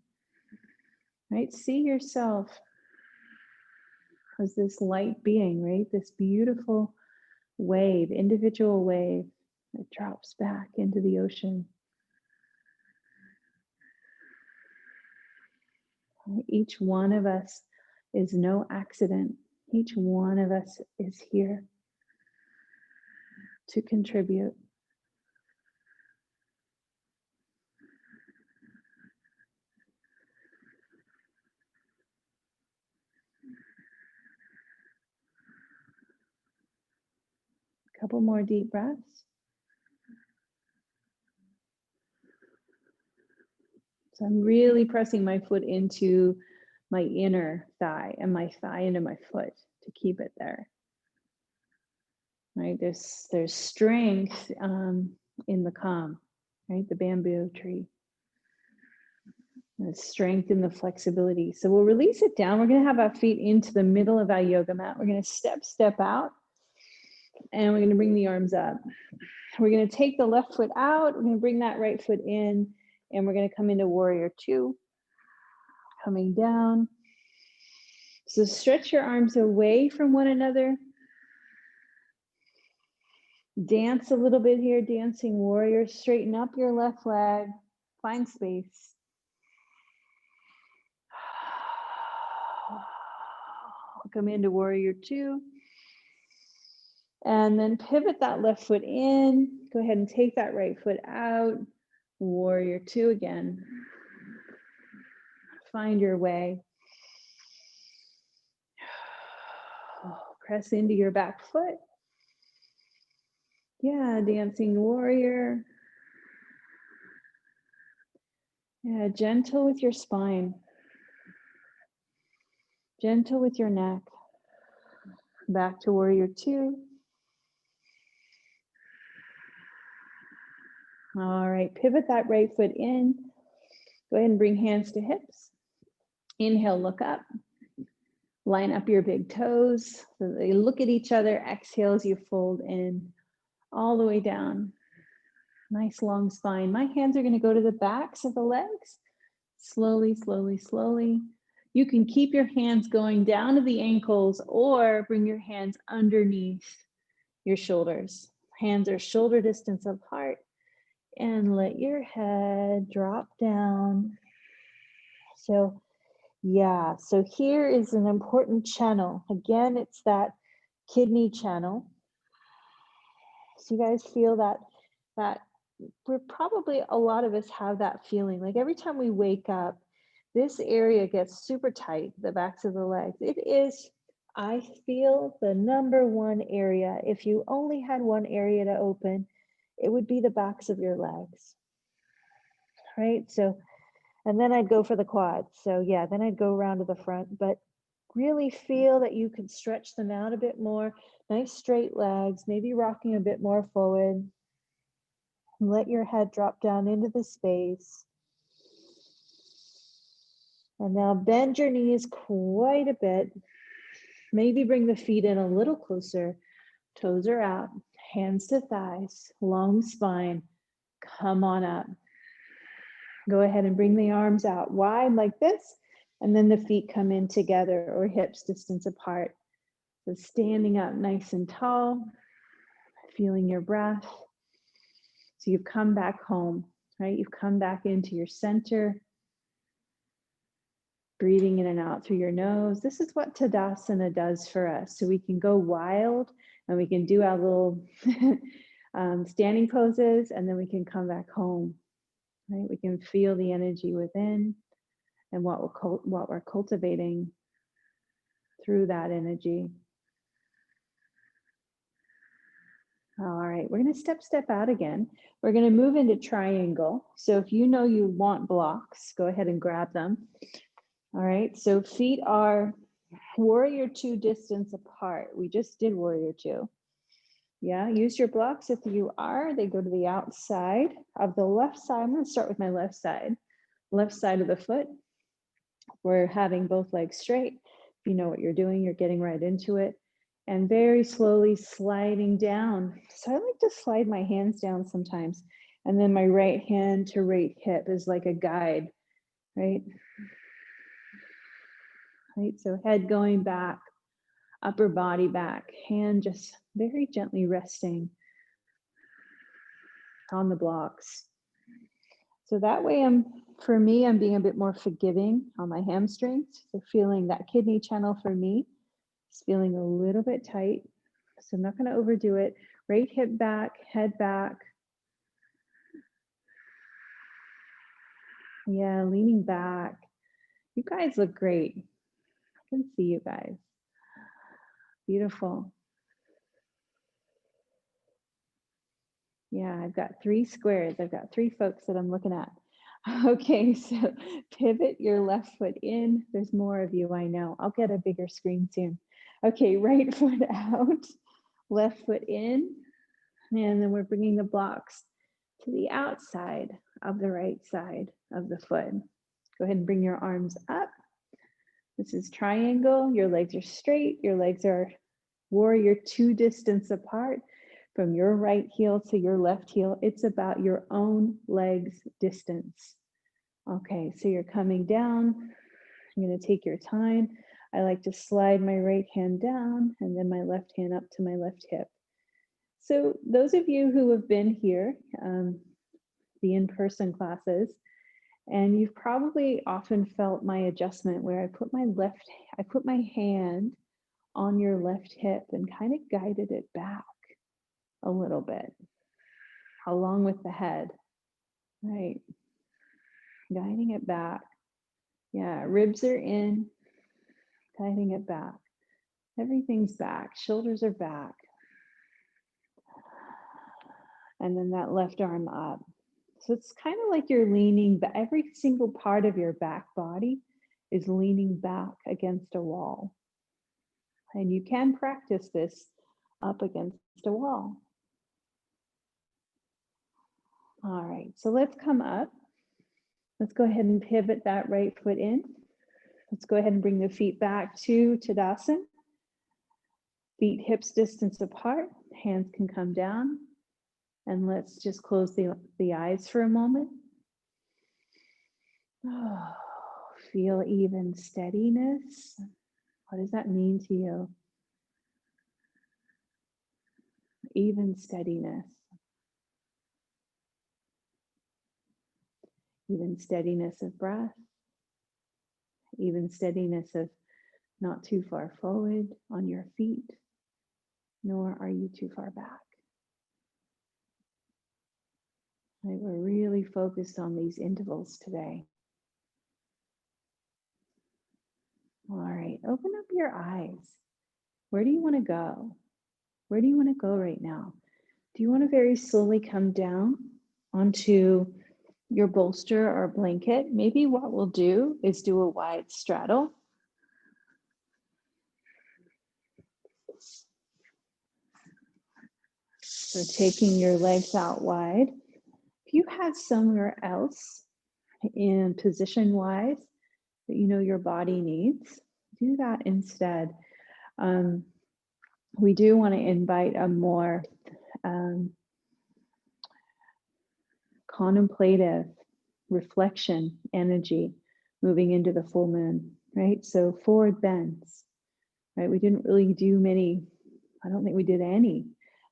Right, see yourself as this light being, right? This beautiful wave, individual wave that drops back into the ocean. Each one of us is no accident. Each one of us is here to contribute. A couple more deep breaths. So I'm really pressing my foot into my inner thigh and my thigh into my foot to keep it there. Right, there's strength in the calm, right? The bamboo tree. There's strength in the flexibility. So we'll release it down. We're going to have our feet into the middle of our yoga mat. We're going to step out, and we're going to bring the arms up. We're going to take the left foot out. We're going to bring that right foot in, and we're going to come into warrior two. Coming down. So stretch your arms away from one another. Dance a little bit here, dancing warrior. Straighten up your left leg. Find space. Come into warrior two. And then pivot that left foot in. Go ahead and take that right foot out. Warrior two again. Find your way. Press into your back foot. Yeah, dancing warrior. Yeah, gentle with your spine. Gentle with your neck. Back to warrior two. All right, pivot that right foot in. Go ahead and bring hands to hips. Inhale, look up. Line up your big toes so they look at each other. Exhale as you fold in all the way down. Nice long spine. My hands are going to go to the backs of the legs. Slowly, slowly, slowly. You can keep your hands going down to the ankles or bring your hands underneath your shoulders. Hands are shoulder distance apart. And let your head drop down. So yeah, so here is an important channel. Again, it's that kidney channel. So you guys feel that we're probably, a lot of us have that feeling. Like every time we wake up, this area gets super tight, the backs of the legs. It is, I feel, the number one area. If you only had one area to open, it would be the backs of your legs. Right? So, and then I'd go for the quads. So yeah, then I'd go around to the front, but really feel that you can stretch them out a bit more. Nice straight legs, maybe rocking a bit more forward. Let your head drop down into the space. And now bend your knees quite a bit. Maybe bring the feet in a little closer. Toes are out, hands to thighs, long spine. Come on up. Go ahead and bring the arms out wide like this, and then the feet come in together or hips distance apart. So standing up nice and tall, feeling your breath. So you've come back home, right? You've come back into your center, breathing in and out through your nose. This is what Tadasana does for us. So we can go wild and we can do our little standing poses, and then we can come back home, right? We can feel the energy within and what we're cultivating through that energy. All right, we're going to step out again. We're going to move into triangle. So if you know you want blocks, go ahead and grab them. All right, so feet are warrior two distance apart. We just did warrior two. Yeah, use your blocks if you are. They go to the outside of the left side. I'm going to start with my left side of the foot. We're having both legs straight. If you know what you're doing, you're getting right into it. And very slowly sliding down. So I like to slide my hands down sometimes. And then my right hand to right hip is like a guide, right? Right, so head going back, upper body back, hand just very gently resting on the blocks. So that way for me, I'm being a bit more forgiving on my hamstrings. So feeling that kidney channel for me is feeling a little bit tight. So I'm not going to overdo it. Right hip back, head back. Yeah, leaning back. You guys look great. I can see you guys. Beautiful. Yeah, I've got 3 squares. I've got 3 folks that I'm looking at. Okay, so pivot your left foot in. There's more of you, I know. I'll get a bigger screen soon. Okay, right foot out, left foot in, and then we're bringing the blocks to the outside of the right side of the foot. Go ahead and bring your arms up. This is triangle. Your legs are straight. Your legs are warrior two distance apart. From your right heel to your left heel, it's about your own legs distance. Okay, so you're coming down. I'm going to take your time. I like to slide my right hand down and then my left hand up to my left hip. So those of you who have been here, the in-person classes, and you've probably often felt my adjustment where I put my hand on your left hip and kind of guided it back a little bit, along with the head, right? Guiding it back. Yeah, ribs are in, guiding it back. Everything's back, shoulders are back. And then that left arm up. So it's kind of like you're leaning back. Every single part of your back body is leaning back against a wall. And you can practice this up against a wall. All right, so let's come up. Let's go ahead and pivot that right foot in. Let's go ahead and bring the feet back to Tadasana. Feet hips distance apart, hands can come down. And let's just close the eyes for a moment. Oh, feel even steadiness. What does that mean to you? Even steadiness. Even steadiness of breath. Even steadiness of not too far forward on your feet, nor are you too far back. Right, we're really focused on these intervals today. All right, open up your eyes. Where do you want to go? Where do you want to go right now? Do you want to very slowly come down onto your bolster or blanket? Maybe what we'll do is do a wide straddle. So taking your legs out wide. If you had somewhere else in position-wise that you know your body needs, do that instead. We do want to invite a more contemplative reflection energy moving into the full moon, right? So forward bends, right? We didn't really do many, I don't think we did any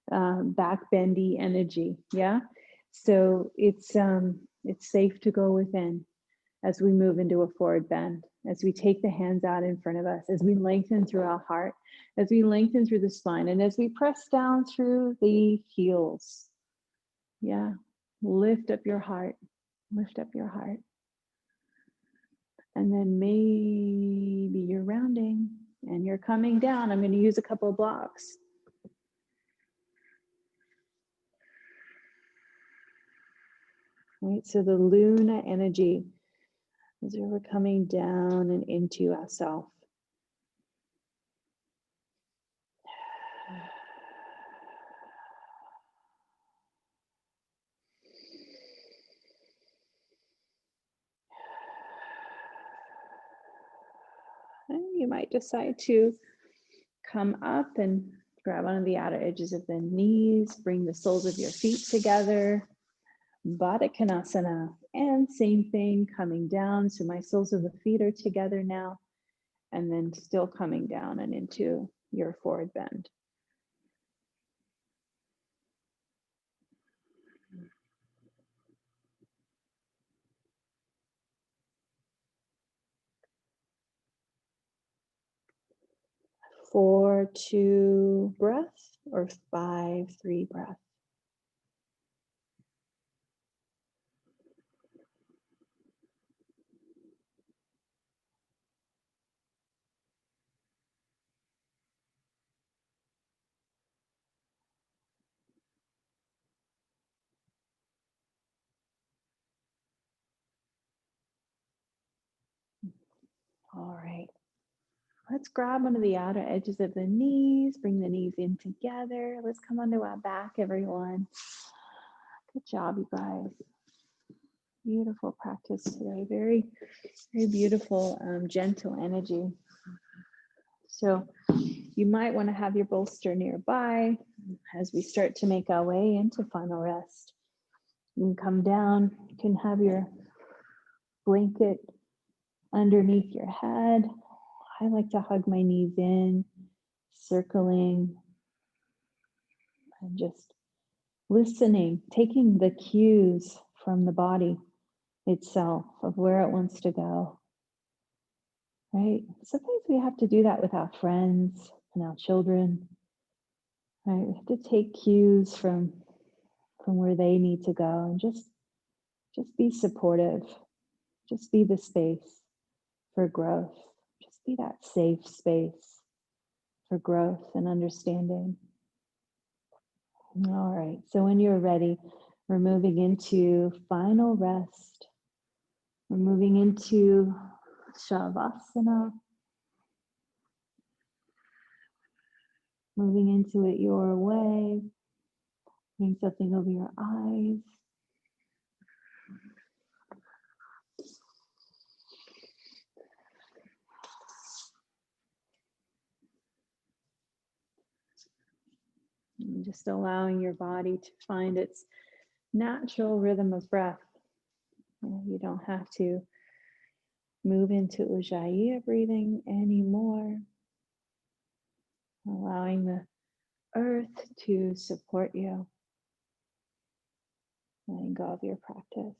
back bendy energy, yeah? So it's safe to go within as we move into a forward bend, as we take the hands out in front of us, as we lengthen through our heart, as we lengthen through the spine, and as we press down through the heels. Yeah, lift up your heart, lift up your heart. And then maybe you're rounding and you're coming down. I'm going to use a couple of blocks. Right, so the Luna energy as we're coming down and into ourself. And you might decide to come up and grab onto the outer edges of the knees, bring the soles of your feet together, Baddha Konasana, and same thing, coming down. So my soles of the feet are together now, and then still coming down and into your forward bend. Four, 2 breath, or 5, 3 breath. All right. Let's grab onto the outer edges of the knees, bring the knees in together. Let's come onto our back, everyone. Good job, you guys. Beautiful practice today. Very, very beautiful, gentle energy. So you might want to have your bolster nearby as we start to make our way into final rest. You can come down, you can have your blanket underneath your head. I like to hug my knees in, circling, and just listening, taking the cues from the body itself of where it wants to go. Right? Sometimes we have to do that with our friends and our children. Right? We have to take cues from where they need to go and just be supportive. Just be the space for growth. Just be that safe space for growth and understanding. All right, so when you're ready, we're moving into final rest. We're moving into Shavasana. Moving into it your way. Bring something over your eyes. And just allowing your body to find its natural rhythm of breath. You don't have to move into Ujjayi breathing anymore. Allowing the earth to support you. Letting go of your practice.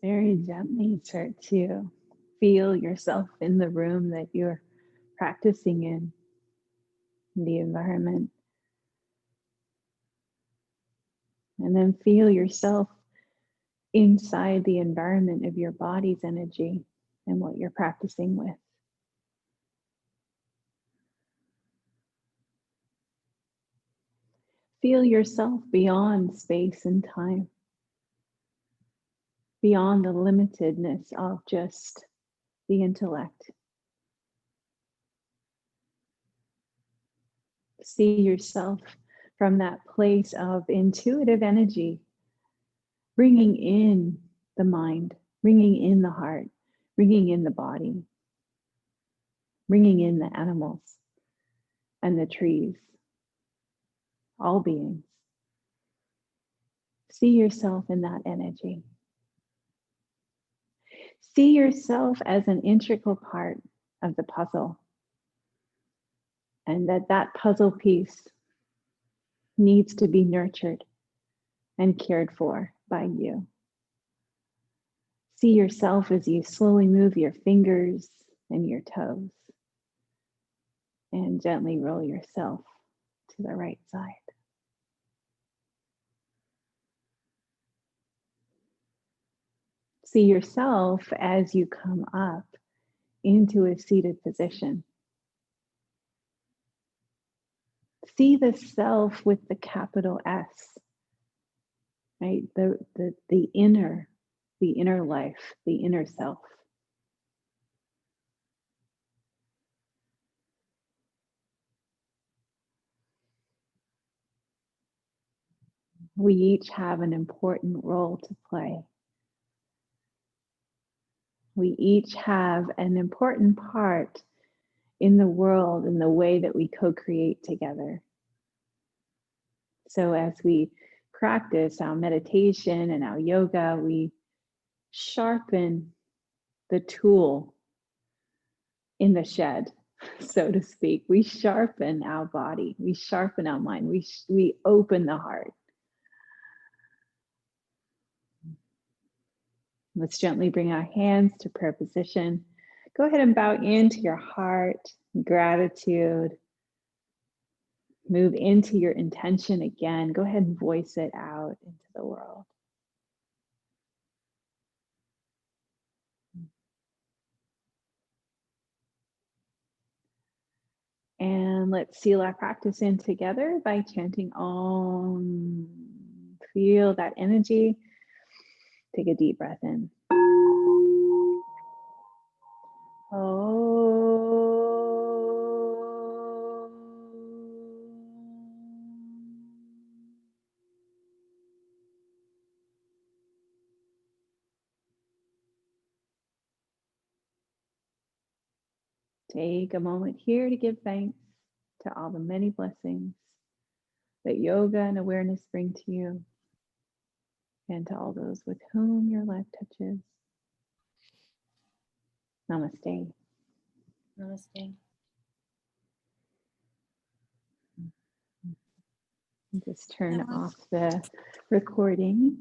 Very gently start to feel yourself in the room that you're practicing in, the environment. And then feel yourself inside the environment of your body's energy and what you're practicing with. Feel yourself beyond space and time, beyond the limitedness of just the intellect. See yourself from that place of intuitive energy, bringing in the mind, bringing in the heart, bringing in the body, bringing in the animals and the trees, all beings. See yourself in that energy. See yourself as an integral part of the puzzle, and that puzzle piece needs to be nurtured and cared for by you. See yourself as you slowly move your fingers and your toes and gently roll yourself to the right side. See yourself as you come up into a seated position. See the self with the capital S, right? The inner life, the inner self. We each have an important role to play. We each have an important part in the world, in the way that we co-create together. So as we practice our meditation and our yoga, we sharpen the tool in the shed, so to speak. We sharpen our body, we sharpen our mind, we open the heart. Let's gently bring our hands to prayer position. Go ahead and bow into your heart, gratitude. Move into your intention again. Go ahead and voice it out into the world. And let's seal our practice in together by chanting Om. Feel that energy. Take a deep breath in. Take a moment here to give thanks to all the many blessings that yoga and awareness bring to you and to all those with whom your life touches. Namaste. Namaste. Just turn off the recording.